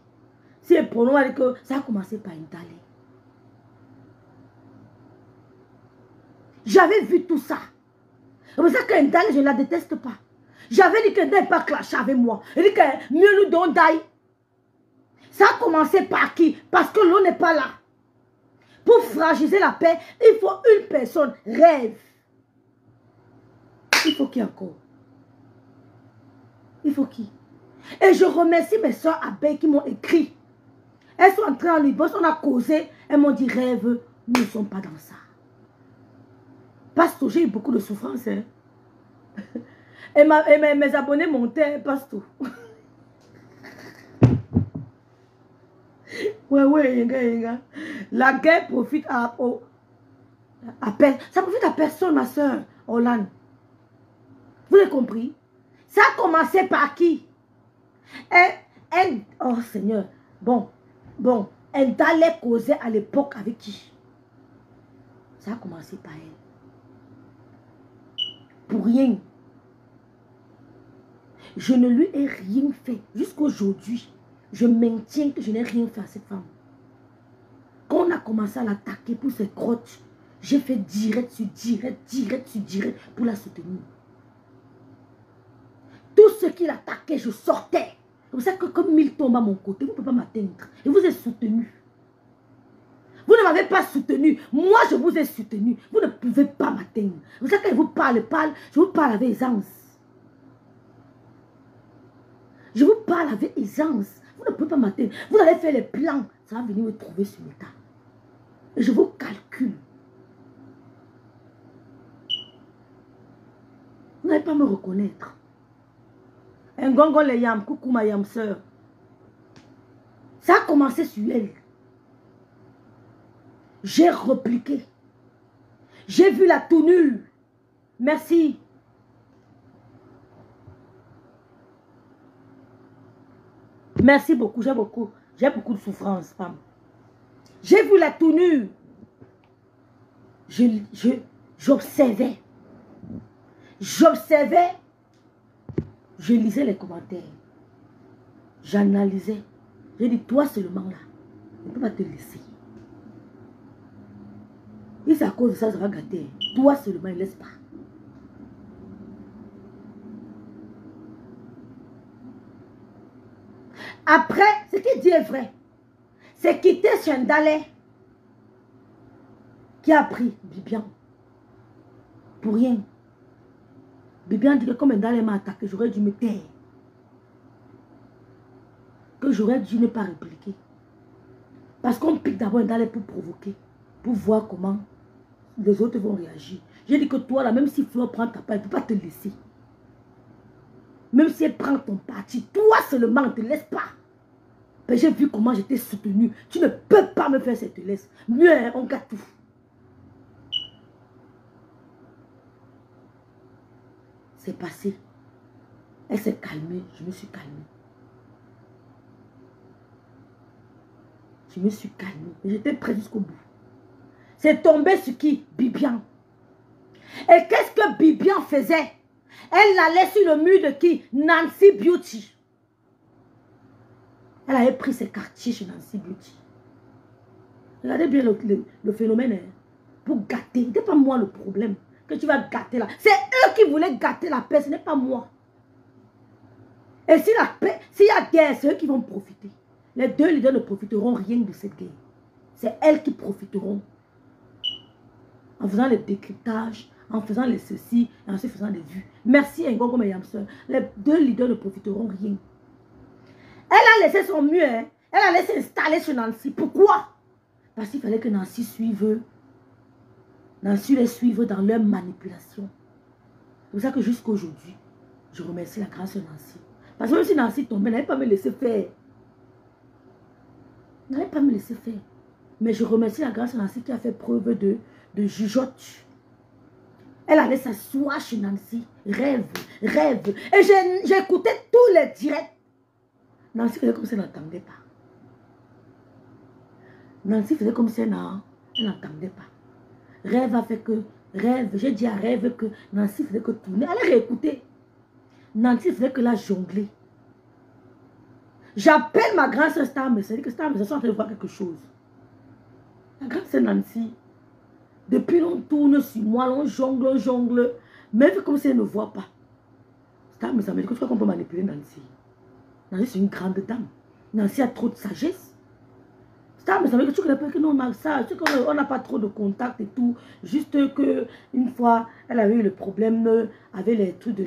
[SPEAKER 1] Si les pronoms avec que ça a commencé par Indalé. J'avais vu tout ça. C'est pour ça qu'Indalé, je ne la déteste pas. J'avais dit qu'Indalé n'est pas clashé avec moi. Il dit que mieux nous don't die. Ça a commencé par qui? Parce que l'on n'est pas là. Pour fragiliser la paix, il faut une personne. Rêve. Il faut qui encore? Il faut qui? Et je remercie mes soeurs abeilles qui m'ont écrit. Elles sont entrées en Libos, on a causé. Elles m'ont dit, Rêve, nous ne sommes pas dans ça. Pasto, j'ai eu beaucoup de souffrance. Hein? Et mes abonnés montaient, Pasto. Ouais, yenga. La guerre profite à ça profite à personne, ma soeur, Hollande. Vous avez compris? Ça a commencé par qui? Oh Seigneur. Bon, elle allait causer à l'époque avec qui? Ça a commencé par elle. Pour rien. Je ne lui ai rien fait. Jusqu'aujourd'hui, je maintiens que je n'ai rien fait à cette femme. Quand on a commencé à l'attaquer pour ses crottes, j'ai fait direct sur direct pour la soutenir. Tout ce qui l'attaquait, je sortais. C'est pour ça que comme il tombe à mon côté, vous ne pouvez pas m'atteindre. Et vous êtes soutenu. Vous ne m'avez pas soutenu. Moi, je vous ai soutenu. Vous ne pouvez pas m'atteindre. C'est pour ça que quand je vous parle, je vous parle avec aisance. Je vous parle avec aisance. Vous ne pouvez pas m'atteindre. Vous allez faire les plans. Ça va venir me trouver sur le tas. Et je vous calcule. Vous n'allez pas me reconnaître. Un gongon les yam, coucou ma yam sœur. Ça a commencé sur elle. J'ai repliqué. J'ai vu la tournure. Merci. Merci beaucoup, j'ai beaucoup de souffrance, femme. J'ai vu la tournure. J'observais. J'observais. Je lisais les commentaires. J'analysais. J'ai dit, toi seulement là, je ne peux pas te laisser. Et c'est à cause de ça, ça va gâter. Toi seulement, ne laisse pas. Après, ce qu'il dit est vrai. C'est quitter Chendalé qui a pris Bibian. Pour rien. Bibian dit que comme Ndalé m'a attaqué, j'aurais dû me taire. Que j'aurais dû ne pas répliquer. Parce qu'on pique d'abord Ndalé pour provoquer. Pour voir comment les autres vont réagir. J'ai dit que toi là, même si Flo prend ta part, elle ne peut pas te laisser. Même si elle prend ton parti, toi seulement, ne te laisse pas. Ben, j'ai vu comment j'étais soutenue. Tu ne peux pas me faire cette laisse. Mieux, hein, on gâte tout. C'est passé. Elle s'est calmée. Je me suis calmée. Je me suis calmée. J'étais prête jusqu'au bout. C'est tombé sur qui? Bibian. Et qu'est-ce que Bibian faisait? Elle allait sur le mur de qui? Nancy Beauty. Elle avait pris ses quartiers chez Nancy Beauty. Regardez bien le phénomène. Hein. Pour gâter. Ce n'est pas moi le problème. Que tu vas gâter là. C'est eux qui voulaient gâter la paix. Ce n'est pas moi. Et si la paix, s'il y a guerre, c'est eux qui vont profiter. Les deux leaders ne profiteront rien de cette guerre. C'est elles qui profiteront. En faisant les décryptages, en faisant les ceci, et en se faisant des vues. Merci Ngogo et Yamseur. Les deux leaders ne profiteront rien. Elle a laissé son mur. Hein. Elle a laissé s'installer sur Nancy. Pourquoi? Parce qu'il fallait que Nancy les suive dans leur manipulation. C'est pour ça que jusqu'à aujourd'hui, je remercie la grâce de Nancy. Parce que même si Nancy tombait, elle n'allait pas me laisser faire. Elle n'allait pas me laisser faire. Mais je remercie la grâce de Nancy qui a fait preuve de jugeote. Elle allait s'asseoir chez Nancy. Rêve. Et j'ai écouté tous les directs. Nancy faisait comme si elle n'entendait pas. Nancy faisait comme si elle n'entendait pas. Rêve a fait que... J'ai dit à Rêve que Nancy faisait que tourner. Elle a réécouté. Nancy faisait que la jongler. J'appelle ma grande soeur Star, mais c'est que Star, mais sont en train de voir quelque chose. La grande soeur Nancy, depuis l'on tourne sur moi, l'on jongle, même comme si elle ne voit pas. Star, mais ça me dit que tu crois qu'on peut manipuler Nancy. Nancy, c'est une grande dame. Nancy a trop de sagesse. Star, mais ça veut dire que tu connais pas que non, ça, on n'a pas trop de contact et tout. Juste que une fois, elle avait eu le problème avec les trucs du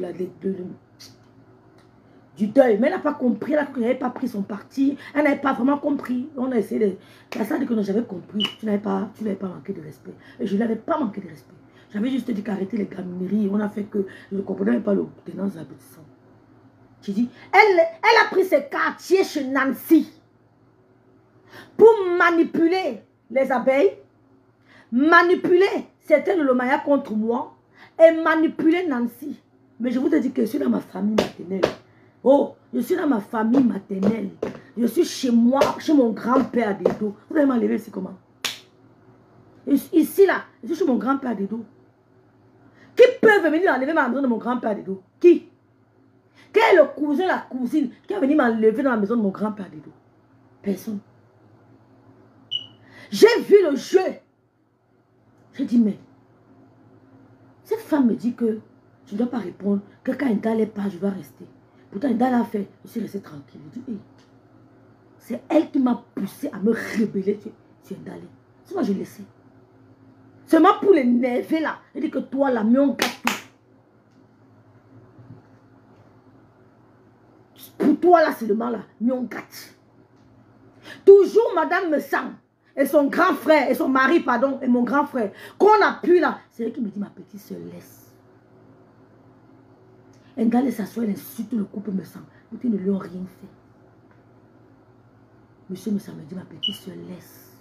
[SPEAKER 1] deuil. Mais elle n'a pas compris, elle n'avait pas pris son parti. Elle n'avait pas vraiment compris. On a essayé de... La salle dit que j'avais compris. Tu n'avais pas manqué de respect. Et je ne l'avais pas manqué de respect. J'avais juste dit qu'arrêter les gamineries. On a fait que je ne comprenais même pas le tenant aboutissant. J'ai dit, elle a pris ses quartiers chez Nancy pour manipuler les abeilles, manipuler certains de l'Omaya contre moi et manipuler Nancy. Mais je vous ai dit que je suis dans ma famille maternelle. Oh, je suis dans ma famille maternelle. Je suis chez moi, chez mon grand-père Dedo. Vous allez m'enlever ici comment? Ici là, je suis chez mon grand-père Dedo. Qui peut venir enlever ma maison de mon grand-père Dedo? Qui? Quel est le cousin, la cousine qui va venir m'enlever dans la maison de mon grand-père Dedo? Personne. J'ai vu le jeu. J'ai dit, mais cette femme me dit que je ne dois pas répondre, que quand Enda n'est pas, je dois rester. Pourtant, Enda l'a fait, je suis resté tranquille. Je dis, hey, c'est elle qui m'a poussé à me rebeller sur Enda. Sinon, je laissais. Seulement pour l'énerver là. Elle dit que toi, là, mais on gâte tout. Pour toi, là, seulement là, mais on gâte. Toujours, madame me sent. Et son grand frère, et son mari, pardon, et mon grand frère, qu'on a pu là, c'est elle qui me dit, ma petite soeur, laisse. Elle allait s'asseoir, elle insulte le couple me sent. Ils ne lui ont rien fait. Monsieur me dit, ma petite soeur, laisse.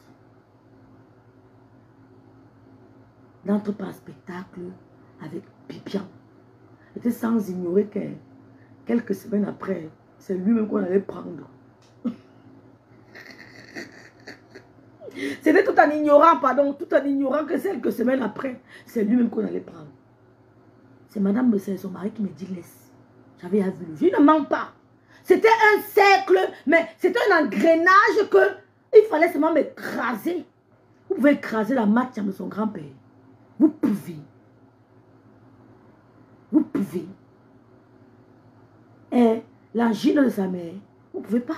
[SPEAKER 1] N'entre pas en spectacle avec Bibian. C'était sans ignorer que quelques semaines après, c'est lui-même qu'on allait prendre. C'était tout en ignorant, pardon, tout en ignorant que quelques semaines après, c'est lui-même qu'on allait prendre. C'est madame Messé, son mari qui me dit laisse. J'avais vu le jeu, il ne ment pas. C'était un cercle, mais c'était un engrenage que il fallait seulement m'écraser. Vous pouvez écraser la matière de son grand-père. Vous pouvez. Vous pouvez. Et l'angine de sa mère, vous ne pouvez pas.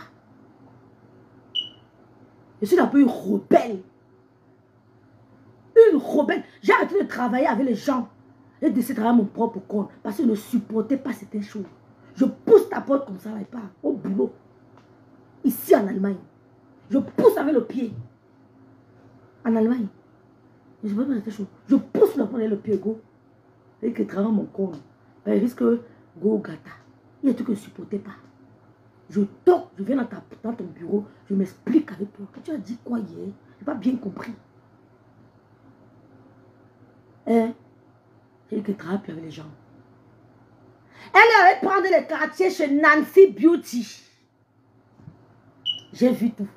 [SPEAKER 1] Je suis un peu une rebelle. Une rebelle. J'ai arrêté de travailler avec les gens. J'ai décidé de travailler à mon propre compte. Parce que je ne supportais pas certaines choses. Je pousse ta porte comme ça, là, et pas au boulot. Ici en Allemagne. Je pousse avec le pied. En Allemagne. Je ne supporte pas certaines choses. Je pousse la porte avec le pied, go. Et que je travaille à mon compte. Il risque go gata. Il y a tout que je ne supportais pas. Je toque, je viens dans ton bureau, je m'explique avec toi. Quand tu as dit quoi hier, je n'ai pas bien compris. Hein? C'est que travaille avec les gens. Elle allait prendre les quartiers chez Nancy Beauty. J'ai vu tout.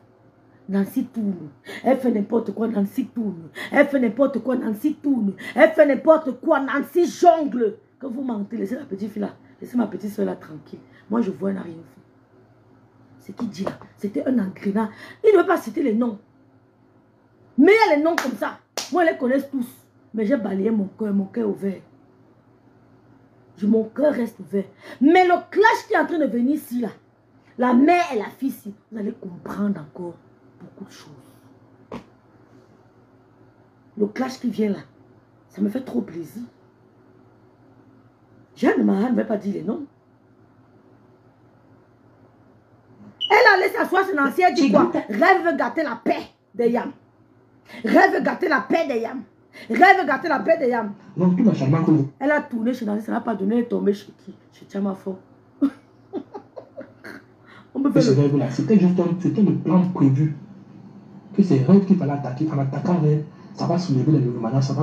[SPEAKER 1] Nancy tourne. Elle fait n'importe quoi, Nancy tourne. Elle fait n'importe quoi, Nancy tourne. Elle fait n'importe quoi, Nancy jongle. Quand vous mentez, laissez la petite fille là. Laissez ma petite soeur là tranquille. Moi, je vois, elle n'a rien fait. C'est qui dit là? C'était un engrenat. Il ne veut pas citer les noms. Mais il y a les noms comme ça. Moi, je les connais tous. Mais j'ai balayé mon cœur ouvert. Mon cœur reste ouvert. Mais le clash qui est en train de venir ici, là, la mère et la fille ici, vous allez comprendre encore beaucoup de choses. Le clash qui vient là, ça me fait trop plaisir. Jeanne Mahan ne veut pas dire les noms. Elle allait s'asseoir sur l'ancien, elle dit quoi? Rêve veut gâter la paix des yams. Rêve veut gâter la paix des yams. Rêve gâter la paix des yams. Elle a tourné chez Nancy, ça n'a pas donné, elle est tombée chez qui? Chez Tchamafo.
[SPEAKER 4] C'était juste le plan prévu. Que ces rêves qu'il fallait attaquer, en attaquant rêve, ça va soulever les remaniements, ça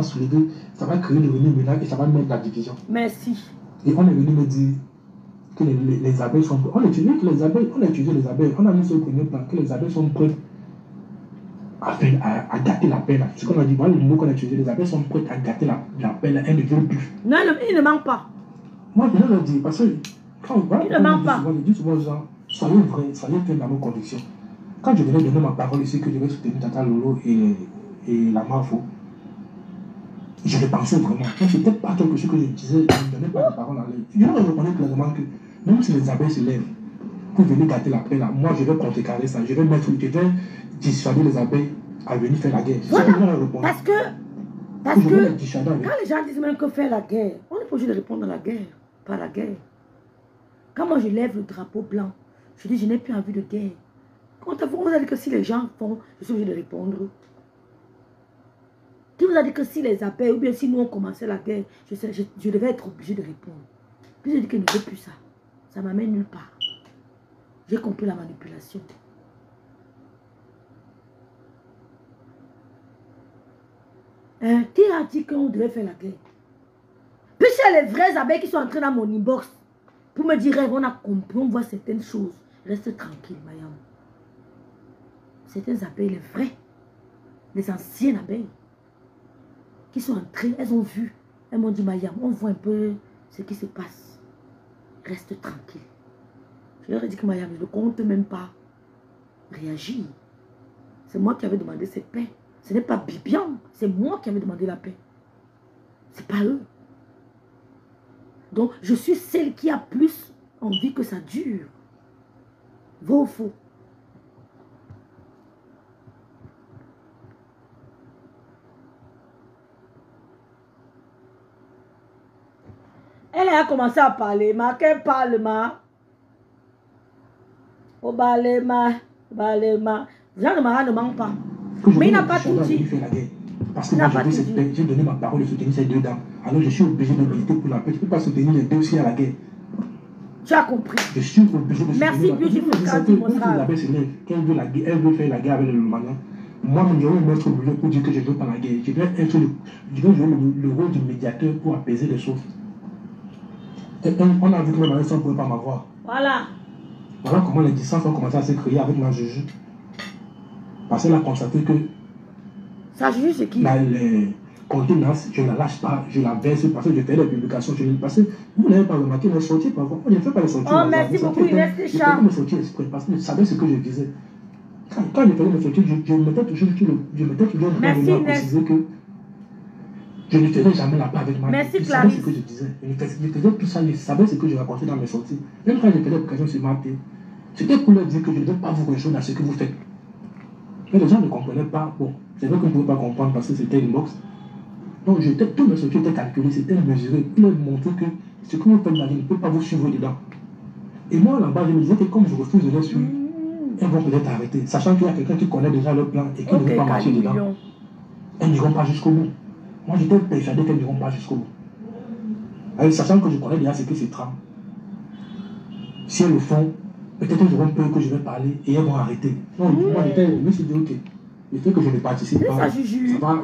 [SPEAKER 4] va créer le revenu ménage et ça va mettre la division.
[SPEAKER 1] Merci.
[SPEAKER 4] Et on est venu me dire que les abeilles sont prêtes. On a étudié les abeilles, on a mis sur le premier plan que les abeilles sont prêtes à gâter la paix là. Ce qu'on a dit, voilà le mot qu'on a utilisé, les abeilles sont prêtes à gâter la paix là, elles ne veulent plus.
[SPEAKER 1] Non, il ne manque pas.
[SPEAKER 4] Moi, je le dis, parce que quand
[SPEAKER 1] il ne manque pas.
[SPEAKER 4] Je dis souvent aux gens, soyez vrais, soyez fermes dans vos convictions. Quand je venais donner ma parole ici, que je vais soutenir Tata Lolo et la Mafo, je le pensais vraiment. Donc, c'était pas quelque chose que je disais, je ne donnais pas de parole en l'air. Je dois reconnaître clairement que même si les abeilles se lèvent pour venir gâter la paix là, moi je vais contrecarrer ça. Je vais dissuader les abeilles à venir faire la guerre.
[SPEAKER 1] Voilà. Parce que quand les gens disent même que faire la guerre, on est obligé de répondre à la guerre, pas à la guerre. Quand moi je lève le drapeau blanc, je dis je n'ai plus envie de guerre. Quand on vous a dit que si les gens font, je suis obligé de répondre. Qui vous a dit que si les abeilles, ou bien si nous on commençait la guerre, je devais être obligé de répondre. Puis je dis que je ne veux plus ça. Ça ne m'amène nulle part. J'ai compris la manipulation. Qui a dit qu'on devait faire la guerre? Puis c'est les vrais abeilles qui sont entrés dans mon inbox pour me dire, on a compris, on voit certaines choses. Reste tranquille, Mayam. Certaines abeilles, les vraies, les anciennes abeilles, qui sont entrées, elles ont vu. Elles m'ont dit, Mayam, on voit un peu ce qui se passe. Reste tranquille. Je leur ai dit que Mayam, je ne compte même pas réagir. C'est moi qui avais demandé cette paix. Ce n'est pas Bibian, c'est moi qui avais demandé la paix. C'est pas eux. Donc, je suis celle qui a plus envie que ça dure. Vrai ou faux? Elle a commencé à parler, ma qu'elle parle, ma. Oh, balema. Jean de Marat ne manque pas. Mais il n'a pas tout dit.
[SPEAKER 4] Parce que moi, j'ai donné ma parole de soutenir ces deux dames. Alors, je suis obligé de militer pour la paix. Je ne peux pas soutenir les deux aussi à la guerre.
[SPEAKER 1] Tu as compris.
[SPEAKER 4] Je suis obligé de soutenir.
[SPEAKER 1] Merci, Beautiful.
[SPEAKER 4] Quand elle veut faire la guerre avec le Lumana, moi, je vais me mettre au milieu pour dire que je ne veux pas la guerre. Je vais jouer le rôle du médiateur pour apaiser les choses. On a vu que même ça ne pouvait pas m'avoir.
[SPEAKER 1] Voilà.
[SPEAKER 4] Voilà comment les distances ont commencé à se créer avec ma Juju. Parce qu'elle a constaté que
[SPEAKER 1] ça Juju, c'est qui?
[SPEAKER 4] Les contenances, je ne la lâche pas, je la baisse parce que je fais des publications. Parce que vous n'avez pas remarqué, mes sorties parfois. Je ne fais pas les sorties.
[SPEAKER 1] Oh, merci beaucoup, Inès Téchard.
[SPEAKER 4] Je fais mes sorties exprès parce que je savais ce que je disais. Quand je faisais mes sorties, je mettais toujours à préciser que je ne faisais jamais la paix avec ma vie.
[SPEAKER 1] Merci,
[SPEAKER 4] je
[SPEAKER 1] Clarisse.
[SPEAKER 4] savais ce que je disais. Je faisais tout ça, je savais ce que je racontais dans mes sorties. Même quand je faisais l'occasion sur ma tête, c'était pour leur dire que je ne vais pas vous rejoindre dans ce que vous faites. Mais les gens ne comprenaient pas. Bon, c'est vrai qu'on ne pouvait pas comprendre parce que c'était une boxe. Donc, tous mes sorties étaient calculés, c'était mesuré. Pour leur montrer que ce que vous faites dans la vie ne peut pas vous suivre dedans. Et moi, là-bas, je me disais que comme je refuse de les suivre, elles vont peut-être arrêter. Sachant qu'il y a quelqu'un qui connaît déjà leur plan et qui ne veut pas marcher dedans. Elles n'iront pas jusqu'au bout. Moi, j'étais persuadé qu'elles n'iront pas jusqu'au bout. Alors, sachant que je connais déjà ce que c'est trame. Si elles le font, Peut-être qu'ils auront peur que je vais parler et elles vont arrêter. Non, moi, je me suis dit, ok, le fait que je ne participe pas,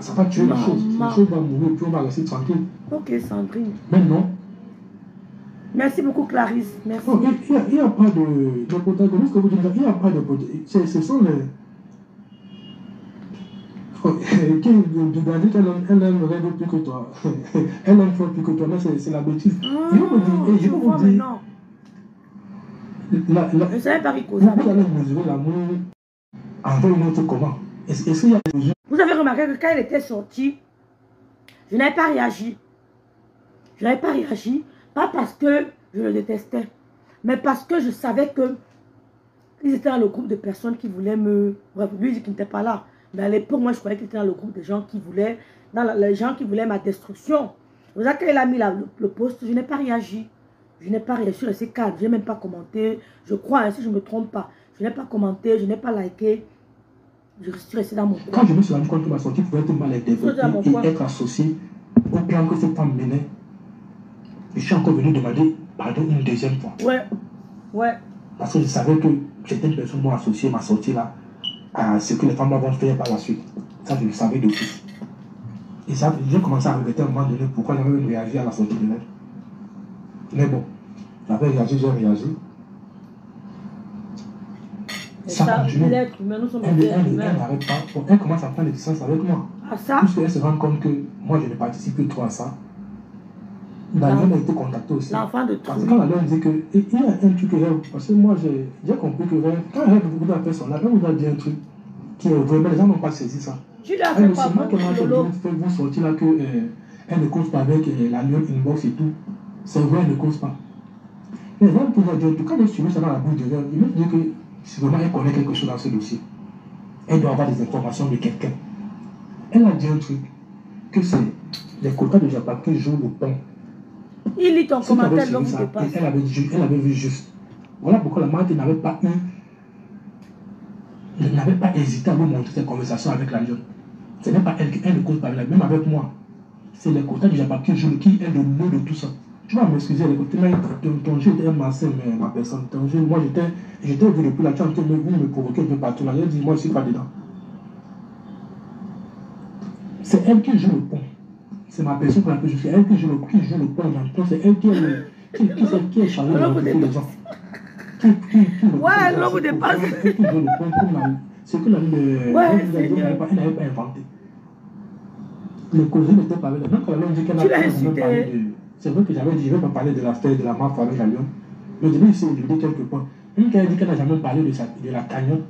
[SPEAKER 4] ça va tuer la chose. La chose va mourir, puis on va rester tranquille.
[SPEAKER 1] Ok, Sandrine.
[SPEAKER 4] Mais non.
[SPEAKER 1] Merci beaucoup, Clarisse. Merci.
[SPEAKER 4] Non, il n'y a pas de protagoniste que vous dites, il n'y a pas de protagoniste. Ce sont les... Elle aime plus que toi. Elle aime plus que toi, mais c'est la bêtise. Je vous dis,
[SPEAKER 1] je savais pas
[SPEAKER 4] vous allez mesurer l'amour envers une autre comment. Est-ce qu'il y a des mesures?
[SPEAKER 1] Vous avez remarqué que quand elle était sortie, je n'avais pas réagi. Je n'avais pas réagi, pas parce que je le détestais, mais parce que je savais que ils étaient dans le groupe de personnes qui voulaient me... Bref, lui, il dit qu'il n'était pas là. Mais à l'époque, moi, je croyais qu'il était dans le groupe de gens qui voulaient... les gens qui voulaient ma destruction. C'est pour ça qu'elle a mis le post, je n'ai pas réagi. Je n'ai pas réagi, je suis resté calme. Je n'ai même pas commenté. Je crois, hein, si je ne me trompe pas. Je n'ai pas commenté, je n'ai pas liké. Je suis resté dans mon coin.
[SPEAKER 4] Quand je me suis rendu compte que ma sortie pouvait être mal interprétée et être associée au plan que cette femme menait, je suis encore venu demander pardon une deuxième fois.
[SPEAKER 1] Ouais, ouais.
[SPEAKER 4] Parce que je savais que certaines personnes m'ont associé ma sortie là à ce que les femmes vont faire par la suite. Ça, je le savais d'office. Et ça, j'ai commencé à regretter à un moment donné pourquoi j'avais même réagi à la sortie de l'aide. Mais bon, j'avais réagi, j'ai réagi. Ça continue. Elle n'arrête pas. Bon, elle commence à prendre des distances avec moi.
[SPEAKER 1] Ah, ça?
[SPEAKER 4] Puisqu'elle se rend compte que moi, je ne participe plus trop à ça. La Lyon a été contactée aussi.
[SPEAKER 1] L'enfant de
[SPEAKER 4] Parce que quand la Lyon dit que... Il y a un truc que parce que moi, j'ai compris que quand elle vous a fait son là, elle vous a dit un truc qui est vraiment... Les gens n'ont pas saisi ça.
[SPEAKER 1] Tu l'as fait pas
[SPEAKER 4] moi, fait vous sortir là que elle ne cause pas avec la Lyon inbox et tout. C'est vrai, elle ne cause pas. Mais les gens pouvaient dire, quand elle suivait ça dans la bouche de l'heure, il me dit que si vraiment elle connaît quelque chose dans ce dossier, elle doit avoir des informations de quelqu'un. Elle a dit un truc, que c'est les quotas de Japa qui jouent le pont.
[SPEAKER 1] Il lit ton commentaire, l'homme vous dépasse.
[SPEAKER 4] Elle avait vu juste. Voilà pourquoi la marque n'avait pas hésité à vous montrer cette conversation avec la Lyon. Ce n'est pas elle ne cause pas, même avec moi. C'est les quotas de Japa qui jouent, qui est le nœud de tout ça. Tu vas m'excuser, les côtés, mais ton jeu était massé, mais ma personne, ton jeu, moi j'étais vu depuis la chance, vous me provoquez un peu partout là. J'ai dit, moi je ne suis pas dedans. C'est elle qui joue le pont. C'est ma personne pour laquelle je suis. Elle qui joue le pont dans le pont. C'est elle qui est chargée de recruter les gens.
[SPEAKER 1] Ouais, l'homme vous dépasse.
[SPEAKER 4] Elle qui joue le pont comme ce que elle n'avait pas inventé. Le causerie n'était pas avec elle. Donc elle a dit qu'elle n'a pas parlé de... C'est vrai que j'avais dit, je ne vais pas parler de l'affaire de la mafia avec la Lyon. Mais je vais essayer de dire quelques points. Même qu'elle a dit qu'elle n'a jamais parlé de la cagnotte.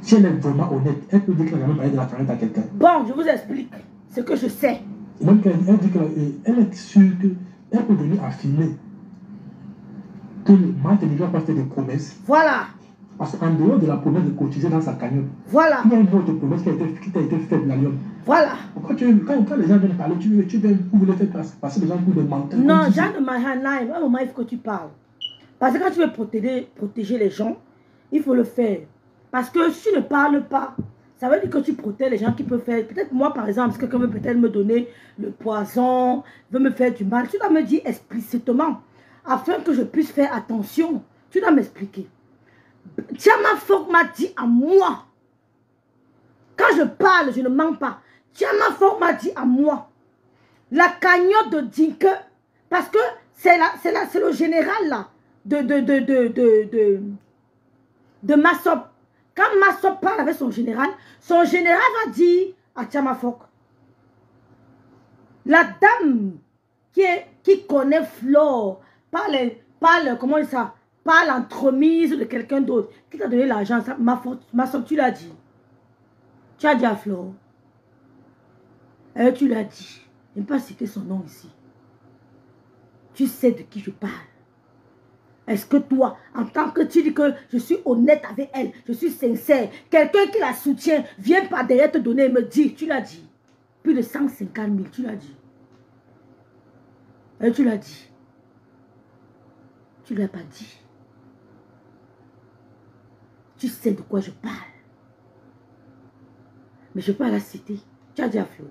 [SPEAKER 4] Si elle est vraiment honnête, elle peut dire qu'elle n'a jamais parlé de la cagnotte à quelqu'un.
[SPEAKER 1] Bon, je vous explique ce que je sais.
[SPEAKER 4] Même qu'elle dit qu'elle est sûre qu'elle peut venir affirmer que Marthe ne doit pas faire des promesses.
[SPEAKER 1] Voilà.
[SPEAKER 4] Parce qu'en dehors de la promesse de cotiser dans sa cagnotte,
[SPEAKER 1] voilà.
[SPEAKER 4] Il y a une autre promesse qui a été faite de la Lyon.
[SPEAKER 1] Voilà.
[SPEAKER 4] Quand les gens viennent parler, tu voulais faire passer les gens pour des menteurs.
[SPEAKER 1] Non, Jean de Mahanaïm, à un moment, il faut que tu parles. Parce que quand tu veux protéger les gens, il faut le faire. Parce que si tu ne parles pas, ça veut dire que tu protèges les gens qui peuvent faire. Peut-être moi, par exemple, si quelqu'un veut peut-être me donner le poison, veut me faire du mal, tu dois me dire explicitement, afin que je puisse faire attention. Tu dois m'expliquer. Tiama Fok m'a dit à moi, quand je parle, je ne mens pas. Tiama Fok m'a dit à moi, la cagnotte de Dinke, parce que c'est le général là, de Massop. Quand Massop parle avec son général va dire à Tiama Fok, la dame qui connaît Flore, parle, comment il ça? Pas l'entremise de quelqu'un d'autre qui t'a donné l'argent. Ma soeur, tu l'as dit. Tu as dit à Flore. Tu l'as dit. Je n'ai pas cité son nom ici. Tu sais de qui je parle. Est-ce que toi, en tant que tu dis que je suis honnête avec elle, je suis sincère, quelqu'un qui la soutient vient par derrière te donner et me dire, tu l'as dit. Plus de 150 000, tu l'as dit. Tu l'as dit. Tu ne l'as pas dit. Tu sais de quoi je parle. Mais je peux la citer. Tu as dit à Flo.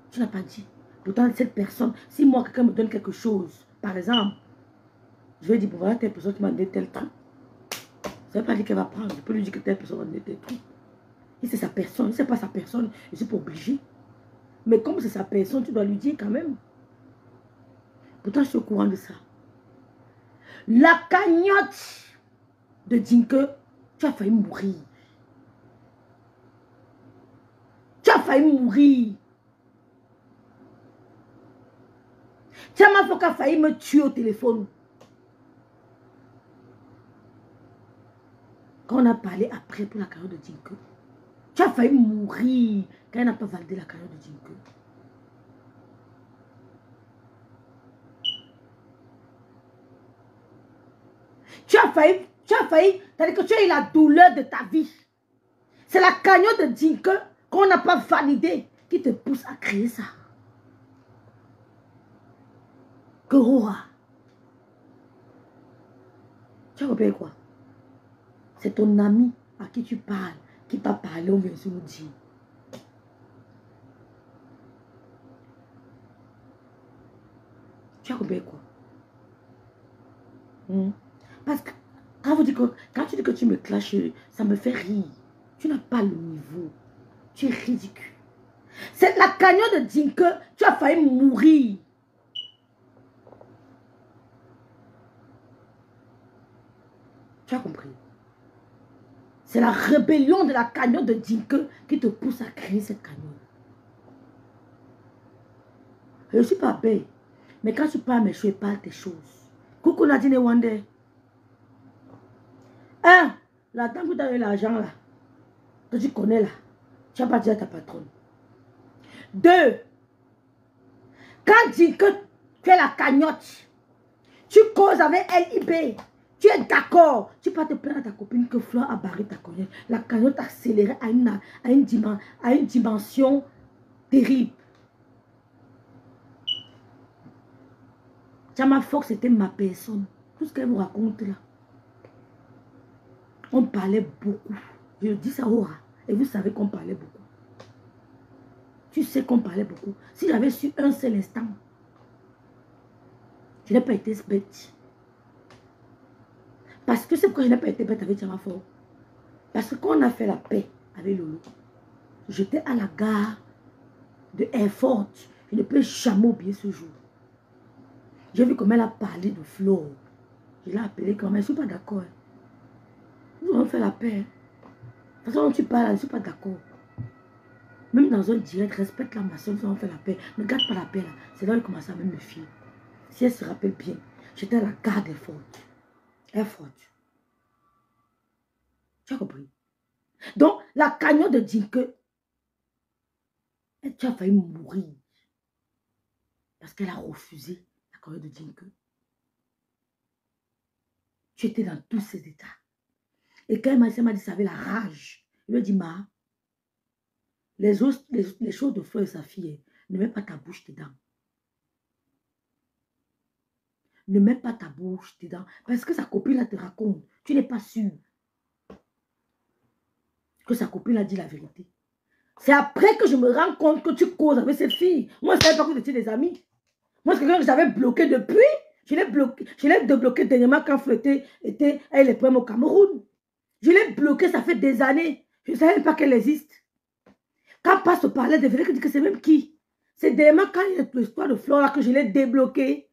[SPEAKER 1] Tu n'as pas dit. Pourtant, cette personne, si moi, quelqu'un me donne quelque chose, par exemple, Je vais dire, bon, voilà, telle personne qui m'a donné tel truc. Ça ne veut pas dire qu'elle va prendre. Je peux lui dire que telle personne va donner tel truc. Et c'est sa personne. Si ce n'est pas sa personne, je ne suis pas obligée. Mais comme c'est sa personne, tu dois lui dire quand même. Pourtant, je suis au courant de ça. La cagnotte de Dinke, tu as failli mourir. Tu as failli mourir. Tchama Foka a failli me tuer au téléphone. Quand on a parlé après pour la carrière de Dinke, tu as failli mourir quand elle n'a pas validé la carrière de Dinke. Tu as failli, c'est-à-dire que tu as eu la douleur de ta vie. C'est la cagnotte de Dinke qu'on n'a pas validé qui te pousse à créer ça. Que Rora. Tu as compris quoi? C'est ton ami à qui tu parles, qui va parler, on vient se nous dire. Tu as compris quoi? Parce que quand tu dis que tu me clashes, ça me fait rire. Tu n'as pas le niveau. Tu es ridicule. C'est la cagnotte de Dinke, tu as failli mourir. Tu as compris? C'est la rébellion de la cagnotte de Dinke qui te pousse à créer cette cagnotte. Je ne suis pas belle. Mais quand tu parles mes choses, je parle tes choses. Coucou Nadine Wande. Un, la dame qui t'a donné l'argent là, que tu connais là, tu n'as pas dit à ta patronne. Deux, quand Dinke fait la cagnotte, tu causes avec LIB, tu es d'accord, tu peux te plaindre à ta copine que Fleur a barré ta cagnotte. La cagnotte a accéléré à une dimension terrible. Tchama Fox, c'était ma personne. Tout ce qu'elle vous raconte là. On parlait beaucoup. Je dis ça au rat. Et vous savez qu'on parlait beaucoup. Tu sais qu'on parlait beaucoup. Si j'avais su un seul instant, je n'ai pas été bête. Parce que c'est pourquoi je n'ai pas été bête avec Tchama Fox. Parce que quand on a fait la paix avec Lolo, j'étais à la gare de Airfort. Je ne peux jamais oublier ce jour. J'ai vu comment elle a parlé de Flo. Je l'ai appelé quand même. Je ne suis pas d'accord. Nous allons faire la paix. De toute façon, tu parles, je ne suis pas d'accord. Même dans un direct, respecte la maçon, nous allons faire la paix. Ne garde pas la paix là. C'est là où il commence à me fier. Si elle se rappelle bien, j'étais à la gare d'Airfort. Airfort. Tu as compris? Donc, la cagnotte de Dinke, tu as failli mourir. Parce qu'elle a refusé la cagnotte de Dinke. Tu étais dans tous ces états. Et quand elle m'a dit, ça avait la rage. Il lui a dit, Ma, les choses de Fleur et sa fille, ne mets pas ta bouche dedans. Ne mets pas ta bouche dedans. Parce que sa copine là te raconte. Tu n'es pas sûr que sa copine a dit la vérité. C'est après que je me rends compte que tu causes avec cette fille. Moi, je ne savais pas que vous étiez des amis. Moi, c'est quelqu'un que j'avais bloqué depuis. Je l'ai débloqué dernièrement quand Fleur était avec les problèmes au Cameroun. Je l'ai bloqué, ça fait des années. Je ne savais pas qu'elle existe. Quand Passe parlait de vrai, je dis que c'est même qui. C'est dernièrement quand il y a l'histoire de Flora que je l'ai débloqué.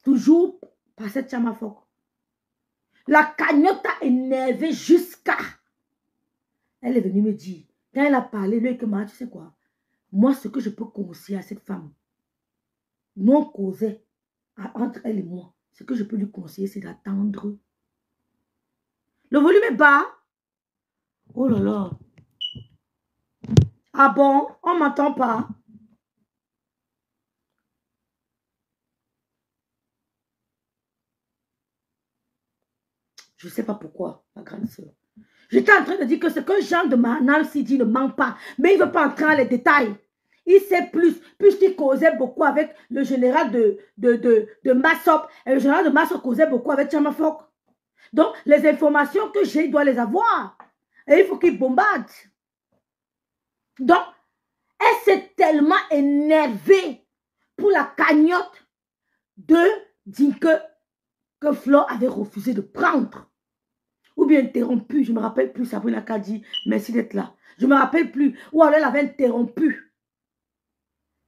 [SPEAKER 1] Toujours par cette Tchama Fox. La cagnotte a énervé jusqu'à. Elle est venue me dire, quand elle a parlé, lui et que tu sais quoi, moi ce que je peux conseiller à cette femme, non causé entre elle et moi, ce que je peux lui conseiller, c'est d'attendre. Le volume est bas. Oh là là. Ah bon? On ne m'entend pas. Je ne sais pas pourquoi, ma grande soeur. J'étais en train de dire que ce que Jean de Mahanal s'y dit ne ment pas. Mais il ne veut pas entrer dans les détails. Il sait plus. Puisqu'il causait beaucoup avec le général de Massop. Et le général de Massop causait beaucoup avec Tchama Fox. Donc, les informations que j'ai, il doit les avoir. Et il faut qu'il bombarde. Donc, elle s'est tellement énervée pour la cagnotte de dire que Flore avait refusé de prendre. Ou bien interrompu, je ne me rappelle plus, Sabrina Kadi, merci d'être là. Je ne me rappelle plus, ou alors elle avait interrompu.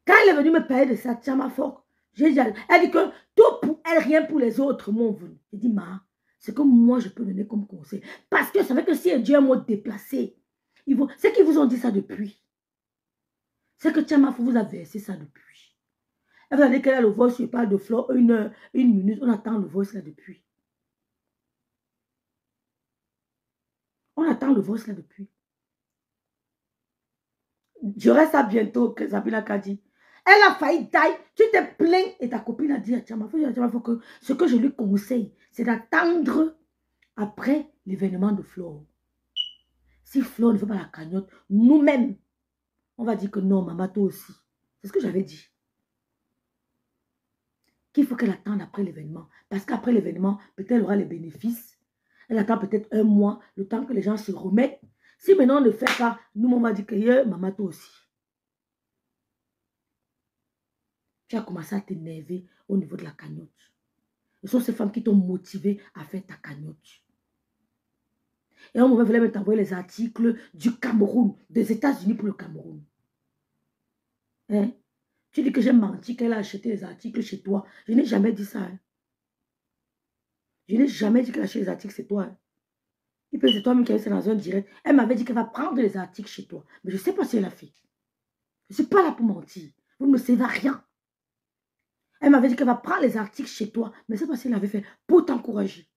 [SPEAKER 1] Quand elle est venue me parler de ça, Tchama Fok, elle dit que tout pour elle, rien pour les autres, mon voulu. J'ai dit, ma, c'est que moi je peux donner comme conseil. Parce que je savais que si elle dit un mot déplacé, c'est qu'ils vous ont dit ça depuis. C'est que Tchama Fok vous a versé ça depuis. Elle vous a dit qu'elle a le voice, je parle de Flore, une minute, on attend le voice là depuis. On attend le voice là depuis. J'aurai ça bientôt, que Sabina Kadi. Elle a failli tailler. Tu t'es plaint et ta copine a dit à Tchama, faut que ce que je lui conseille, c'est d'attendre après l'événement de Flore. Si Flore ne fait pas la cagnotte, nous-mêmes, on va dire que non, maman, toi aussi. C'est ce que j'avais dit. Qu'il faut qu'elle attende après l'événement. Parce qu'après l'événement, peut-être elle aura les bénéfices. Elle attend peut-être un mois, le temps que les gens se remettent. Si maintenant on ne fait pas, nous, on va dire que maman, toi aussi. Tu as commencé à t'énerver au niveau de la cagnotte. Ce sont ces femmes qui t'ont motivé à faire ta cagnotte. Et on voulait même t'envoyer les articles du Cameroun, des États-Unis pour le Cameroun. Hein? Tu dis que j'ai menti, qu'elle a acheté les articles chez toi. Je n'ai jamais dit ça. Hein? Je n'ai jamais dit qu'elle a acheté les articles chez toi. Hein? Il peut être toi-même qui a fait dans un direct. Elle m'avait dit qu'elle va prendre les articles chez toi. Mais je ne sais pas si elle a fait. Je ne suis pas là pour mentir. Vous ne me servez à rien. Elle m'avait dit qu'elle va prendre les articles chez toi. Mais je ne sais pas si elle avait fait pour t'encourager.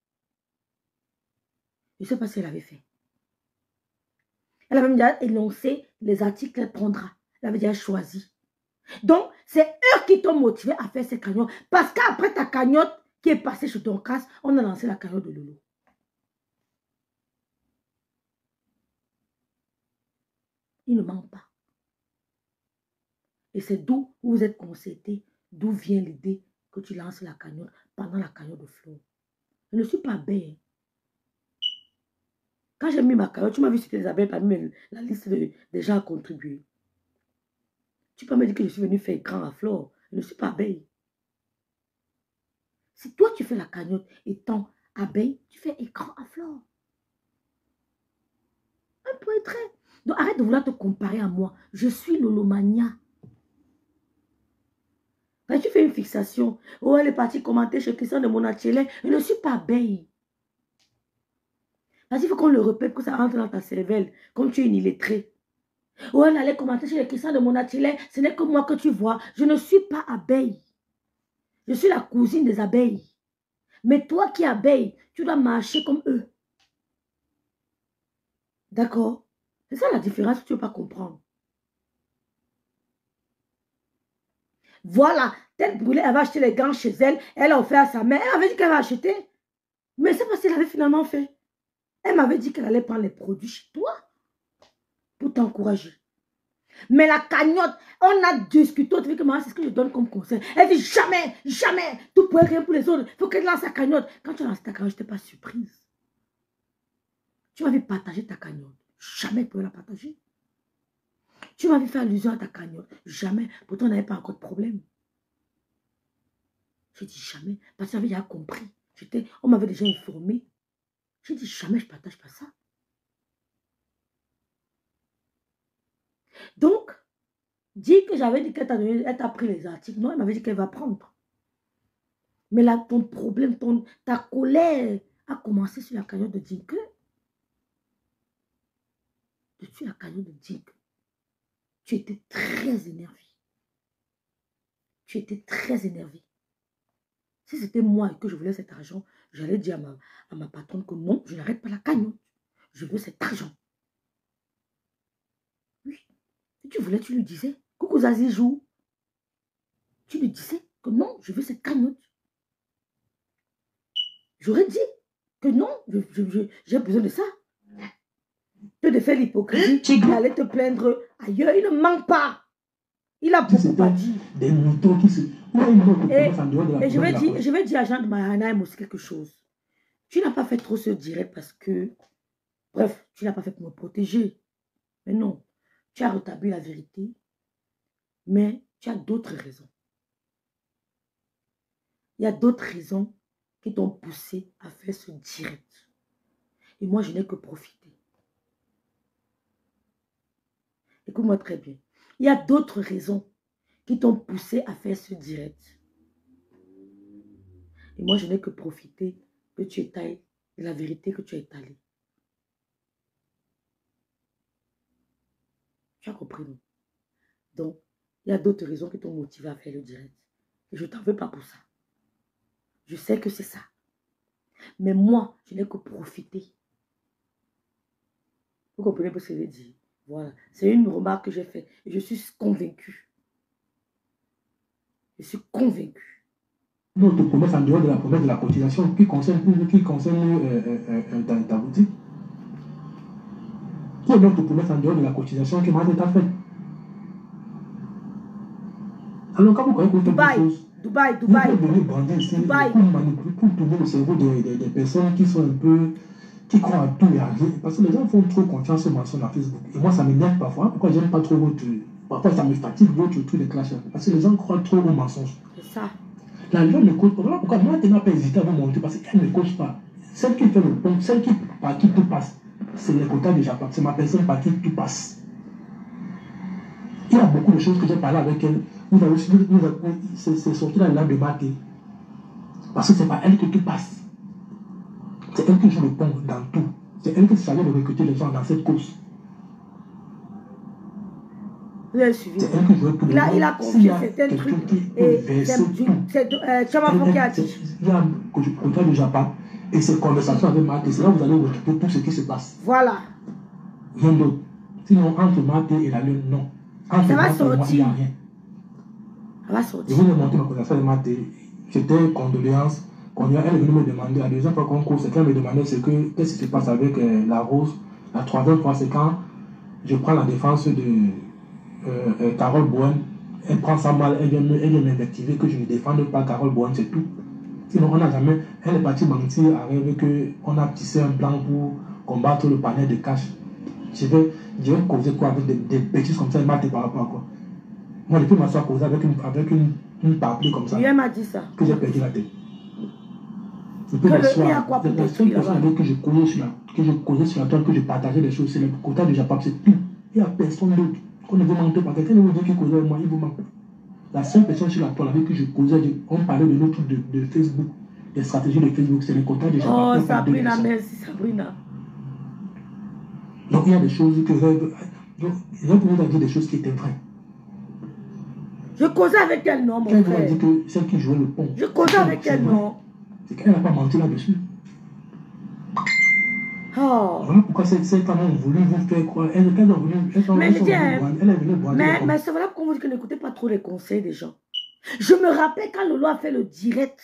[SPEAKER 1] Je ne sais pas si elle avait fait. Elle avait déjà énoncé les articles qu'elle prendra. Elle avait déjà choisi. Donc, c'est eux qui t'ont motivé à faire ces cagnottes. Parce qu'après ta cagnotte qui est passée chez ton casse, on a lancé la cagnotte de Lolo. Il ne ment pas. Et c'est d'où vous êtes concertés, d'où vient l'idée que tu lances la cagnotte pendant la cagnotte de Flore. Je ne suis pas bête. Quand j'ai mis ma cagnotte, tu m'as vu citer Isabelle parmi la liste des gens à contribuer. Tu peux me dire que je suis venue faire écran à Flore. Je ne suis pas abeille. Si toi tu fais la cagnotte étant abeille, tu fais écran à Flore. Un point très. Donc arrête de vouloir te comparer à moi. Je suis Lolomania. Quand tu fais une fixation, oh elle est partie commenter chez Christian de Monachele, je ne suis pas abeille. Parce qu'il faut qu'on le répète, que ça rentre dans ta cervelle, comme tu es une illettrée. Oh, elle allait commenter chez les Christians de Monachele, ce n'est que moi que tu vois. Je ne suis pas abeille. Je suis la cousine des abeilles. Mais toi qui es abeille, tu dois marcher comme eux. D'accord? C'est ça la différence que tu ne veux pas comprendre. Voilà, tête brûlée, elle va acheter les gants chez elle. Elle a offert à sa mère. Elle avait dit qu'elle va acheter. Mais c'est parce qu'elle avait finalement fait. Elle m'avait dit qu'elle allait prendre les produits chez toi pour t'encourager. Mais la cagnotte, on a discuté, c'est ce que je donne comme conseil. Elle dit jamais, jamais, tout pour rien pour les autres. Il faut qu'elle lance sa cagnotte. Quand tu lances ta cagnotte, je n'étais pas surprise. Tu m'avais partagé ta cagnotte. Jamais tu peux la partager. Tu m'avais fait allusion à ta cagnotte. Jamais. Pourtant, on n'avait pas encore de problème. J'ai dit jamais. Parce que j'avais déjà compris. On m'avait déjà informé. J'ai dit jamais, je ne partage pas ça. Donc, dis que j'avais dit qu'elle t'a pris les articles. Non, elle m'avait dit qu'elle va prendre. Mais là, ton problème, ta colère a commencé sur la cagnotte de Dinke. Depuis la cagnotte de Dinke, tu étais très énervé. Tu étais très énervé. Si c'était moi et que je voulais cet argent, j'allais dire à ma patronne que non, je n'arrête pas la cagnotte. Je veux cet argent. Oui. Si tu voulais, tu lui disais. Coucou Zazie joue. Tu lui disais que non, je veux cette cagnotte. J'aurais dit que non, j'ai besoin de ça. Que de faire l'hypocrisie, il allait te plaindre ailleurs. Il ne ment pas. Il a beaucoup pas dit.
[SPEAKER 4] Des moutons qui se...
[SPEAKER 1] Et je vais dire à Jean de Mahanaïm aussi quelque chose. Tu n'as pas fait trop ce direct parce que... Bref, tu n'as pas fait pour me protéger. Mais non, tu as rétabli la vérité. 'Mais, tu as d'autres raisons. Mais tu as d'autres raisons. il y a d'autres raisons qui t'ont poussé à faire ce direct. Et moi, je n'ai que profité. Écoute-moi très bien. Il y a d'autres raisons qui t'ont poussé à faire ce direct. Et moi, je n'ai que profité que tu étales la vérité que tu as étalée. Tu as compris, non? Donc, il y a d'autres raisons qui t'ont motivé à faire le direct. Et je ne t'en veux pas pour ça. Je sais que c'est ça. Mais moi, je n'ai que profité. Vous comprenez ce que je dis? Voilà. C'est une remarque que j'ai faite. Et je suis convaincue. Je suis convaincue.
[SPEAKER 4] Notre promesse en dehors de la promesse de la cotisation qui concerne ta boutique. Qui est notre promesse en dehors de la cotisation qui m'a été faite? Alors quand vous croyez que vous faites des choses,
[SPEAKER 1] Dubaï.
[SPEAKER 4] vous pouvez venir brander ici pour manipuler, pour tourner le cerveau des personnes qui sont un peu, qui croient à tout et à rien. Parce que les gens font trop confiance aux mensonges à Facebook. Et moi, ça m'énerve parfois. Pourquoi j'aime pas trop votre... Parfois, ça me fatigue votre truc de clash. Parce que les gens croient trop aux mensonges.
[SPEAKER 1] C'est ça.
[SPEAKER 4] La loi ne coach pas. Voilà pourquoi moi, je n'ai pas hésité à vous montrer. Parce qu'elle ne coach pas. Celle qui fait le pont, celle par qui tout passe, c'est les quotas de Japon. C'est ma personne par qui tout passe. Il y a beaucoup de choses que j'ai parlé avec elle. C'est sorti dans la de maté. Parce que c'est pas elle que tout passe. C'est elle qui joue le pont dans tout. C'est elle qui s'agit de recruter les gens dans cette course.
[SPEAKER 1] Vous avez suivi.
[SPEAKER 4] C'est elle qui joue tout le monde.
[SPEAKER 1] Il a confié certains trucs. Et c'est Chama qui a dit.
[SPEAKER 4] Il y a un quota de Japon. Et ces conversations avec Maté, c'est là où vous allez recruter tout ce qui se passe.
[SPEAKER 1] Voilà.
[SPEAKER 4] Rien d'autre. Sinon, entre Maté et la lune, non. Entre
[SPEAKER 1] ça va
[SPEAKER 4] Maté et moi, il n'y a rien.
[SPEAKER 1] Ça va sortir.
[SPEAKER 4] Je vous ai montré ma conversation avec Maté. J'étais condoléance. Quand elle est venue me demander, la deuxième fois qu'on court, c'est qu'elle me demandait qu'est-ce qui se passe avec la rose. La troisième fois, c'est quand je prends la défense de Carole Bouen. Elle prend ça mal, elle vient m'invectiver que je ne défende pas Carole Bouen, c'est tout. Sinon, on n'a jamais. Elle est partie mentir à rêve qu'on a tissé un plan pour combattre le panel de cash. Je vais causer quoi avec des bêtises comme ça, elle m'a dit par rapport à quoi. Moi, je peux m'asseoir causer avec une papier comme ça.
[SPEAKER 1] Lui, elle m'a dit ça.
[SPEAKER 4] Que j'ai perdu la tête. Je peux m'asseoir. La seule personne avec qui je causais sur la toile, que je partageais des choses, c'est le quota de Japap, c'est tout. Il n'y a personne d'autre. Quand ne vous mentez pas, quelqu'un vous dit qu'il causait avec moi, il vous ment. La seule personne sur la toile avec qui je causais, on parlait de nos trucs de Facebook, des stratégies de Facebook, c'est le quota de Japap.
[SPEAKER 1] Oh, Sabrina, merci Sabrina.
[SPEAKER 4] Donc il y a des choses que je vais vous dire des choses qui étaient vraies.
[SPEAKER 1] Je causais avec elle, non, mon frère.
[SPEAKER 4] Quand elle dit que celle qui jouait le pont.
[SPEAKER 1] Je causais avec elle, non.
[SPEAKER 4] C'est qu'elle n'a pas menti là-dessus.
[SPEAKER 1] Oh.
[SPEAKER 4] Voilà pourquoi ces femmes ont voulu vous faire croire. Elle est venue boire.
[SPEAKER 1] Mais c'est voilà pourquoi on vous dit que n'écoutez pas trop les conseils des gens. Je me rappelle quand Lolo a fait le direct.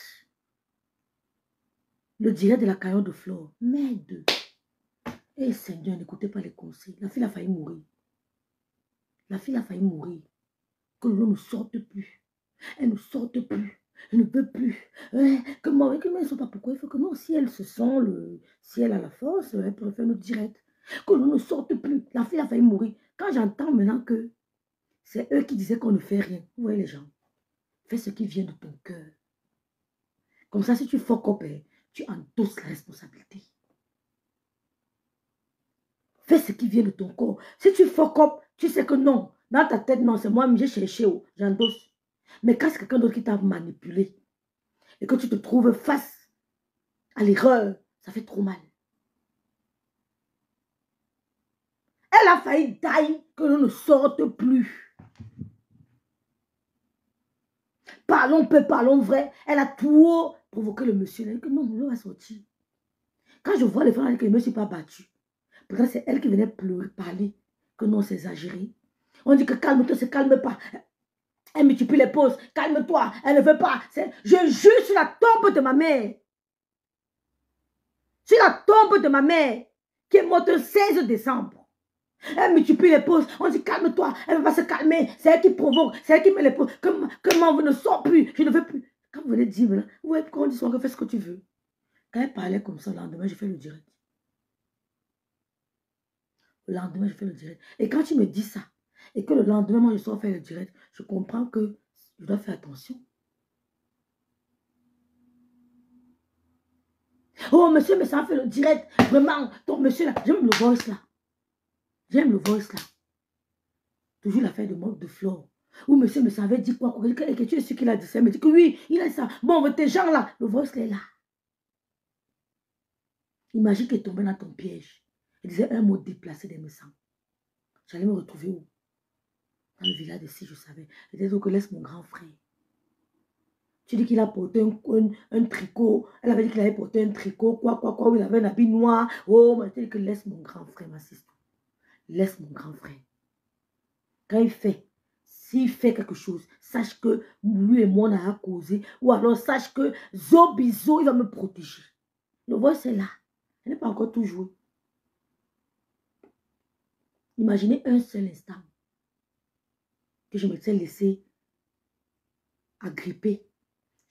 [SPEAKER 1] Le direct de la caillon de flore. Merde. Eh Seigneur, n'écoutez pas les conseils. La fille a failli mourir. La fille a failli mourir. Que Lolo ne sorte plus. Elle ne sorte plus. Elle ne peut plus. Que moi, que ne sais pas pourquoi. Il faut que non, si elle se sent, si elle a la force, elle peut faire notre direct. Que Lolo ne sorte plus. La fille a failli mourir. Quand j'entends maintenant que c'est eux qui disaient qu'on ne fait rien. Vous voyez les gens. Fais ce qui vient de ton cœur. Comme ça, si tu fuck up, tu endosses la responsabilité. Fais ce qui vient de ton corps. Si tu fuck up, tu sais que non. Dans ta tête, non, c'est moi, j'ai cherché, j'endosse. Mais quand c'est quelqu'un d'autre qui t'a manipulé et que tu te trouves face à l'erreur, ça fait trop mal. Elle a failli tailler que l'on ne sorte plus. Parlons peu, parlons vrai. Elle a trop provoqué le monsieur. Elle a dit que non, l'on va sortir. Quand je vois les femmes, elle dit que le monsieur n'est pas battu. Pourtant, c'est elle qui venait pleurer, parler, que non, c'est exagéré. On dit que calme-toi, se calme pas. Elle multiplie les pauses. Calme-toi, elle ne veut pas. Je jure sur la tombe de ma mère. Sur la tombe de ma mère, qui est morte le 16 décembre. Elle multiplie les pauses. On dit calme-toi, elle ne veut pas se calmer. C'est elle qui provoque, c'est elle qui met les pauses. Comment vous ne sort plus, je ne veux plus. Quand vous venez dire, là, vous voyez pourquoi on dit souvent que fais ce que tu veux. Quand elle parlait comme ça, le lendemain, je fais le direct. Le lendemain, je fais le direct. Et quand tu me dis ça, et que le lendemain, moi, je sors faire le direct, je comprends que je dois faire attention. Oh, monsieur, mais ça fait le direct. Vraiment, ton monsieur là. J'aime le voice là. J'aime le voice là. Toujours l'affaire de manque de flore. Ou monsieur me savait dire quoi, et que tu es sûr qu'il a dit ça. Il me dit que oui, il a dit ça. Bon, tes gens là, le voice est là. Imagine qu'il est tombé dans ton piège. Il disait un mot déplacé des médecins. J'allais me retrouver où? Dans le village d'ici, je savais. Il disait que laisse mon grand frère. Tu dis qu'il a porté un tricot. Elle avait dit qu'il avait porté un tricot. Quoi. Il avait un habit noir. Oh, mais tu dis que laisse mon grand frère, ma sister. Laisse mon grand frère. Quand il fait, s'il fait quelque chose, sache que lui et moi on a causé. Ou alors sache que Zobizo, il va me protéger. Le voix, c'est là. Elle n'est pas encore tout joué. Imaginez un seul instant que je me suis laissé agripper.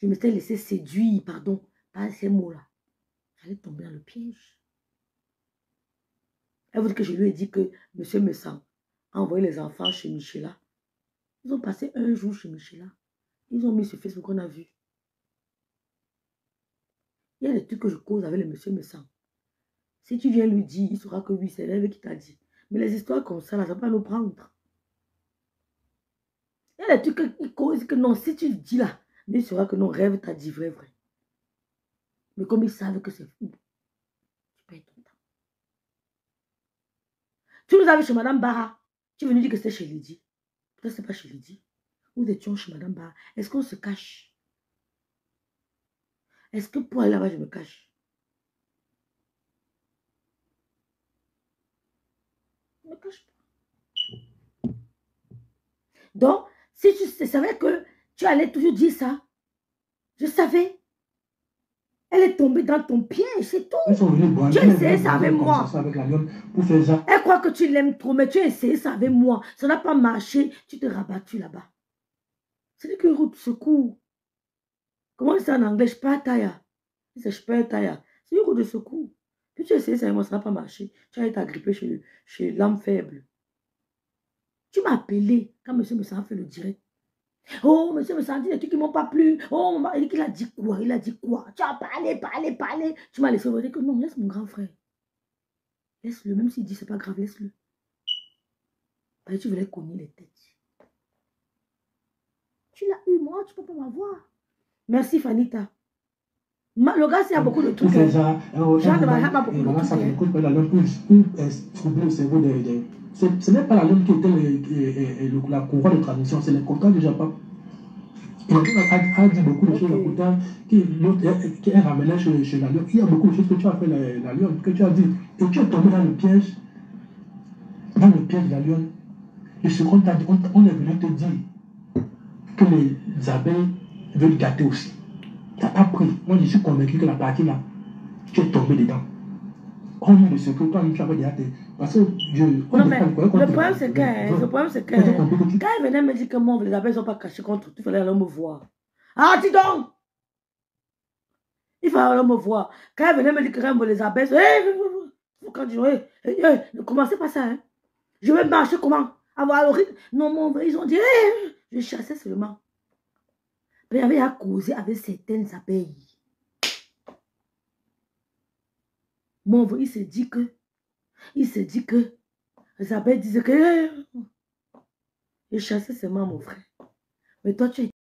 [SPEAKER 1] Je me suis laissé séduire, pardon, par ces mots-là. J'allais tomber dans le piège. Elle vous dit que je lui ai dit que monsieur Messan a envoyé les enfants chez Michela. Ils ont passé un jour chez Michela. Ils ont mis sur Facebook, on a vu. Il y a des trucs que je cause avec le monsieur Messan. Si tu viens lui dire, il saura que oui, c'est l'élève qui t'a dit. Mais les histoires comme ça, là, ça va pas nous prendre. Il y a des trucs qui causent que non, si tu le dis là, il saura que non, rêve t'a dit vrai. Mais comme ils savent que c'est fou, tu perds ton temps. Tu nous avais chez Madame Barra. Tu veux nous dire que c'était chez Lydie. Peut-être que ce n'est pas chez Lydie. Nous étions chez Madame Barra. Est-ce qu'on se cache? Est-ce que pour aller là-bas, je me cache? Je ne me cache pas. Donc, si tu savais que tu allais toujours dire ça, je savais. Elle est tombée dans ton piège, c'est tout. Tu as essayé ça avec moi. Elle croit que tu l'aimes trop, mais tu as essayé ça avec moi. Ça n'a pas marché, tu te rabattu là-bas. C'est que route secours. Comment c'est en anglais? Spataya. C'est Spataya. C'est une route de secours. Puis tu as essayé ça avec moi, ça n'a pas marché. Tu as été agrippé chez l'âme faible. Tu m'as appelé quand monsieur me a fait le direct. Oh, monsieur me dit des trucs qui ne m'ont pas plu. Oh, maman, il a dit quoi? Il a dit quoi? Tu as parlé. Tu m'as laissé dire que non, laisse mon grand frère. Laisse-le, même s'il dit c'est pas grave, laisse-le. Parce que tu voulais cogner les têtes. Tu l'as eu, moi, tu ne peux pas m'avoir. Merci, Fanita. Le gars, il y a beaucoup de trucs. Jean de Mahama a beaucoup de trucs.
[SPEAKER 4] Ce n'est pas la langue qui était la courroie de transmission, c'est le contrat du Japon. Il a dit beaucoup de choses à Kouta qui est ramené chez la Lyon. Il y a beaucoup de choses que tu as fait la Lyon, que tu as dit. Et tu es tombé dans le piège. Dans le piège de la Lyon. Et ce qu'on t'a dit, on est venu te dire que les abeilles veulent gâter aussi. Tu n'as pas pris. Moi, je suis convaincu que la partie là, tu es tombé dedans. On dit de ce que toi, tu avais déjà été. Parce que
[SPEAKER 1] non, mais le problème, c'est que quand elle venait me dire que moi, les abeilles ne sont pas cachées contre tout, il fallait aller me voir. Ah, dis donc! Il fallait aller me voir. Quand elle venait me dire que les abeilles, quand je ne commencez pas ça, hein. Je vais marcher comment? Avoir le rythme. Non, ils ont dit, je chassais seulement. Mais il y avait à causer avec certaines abeilles. Mon frère, il se dit que les abeilles disaient que je chassais seulement mon frère. Mais toi, tu es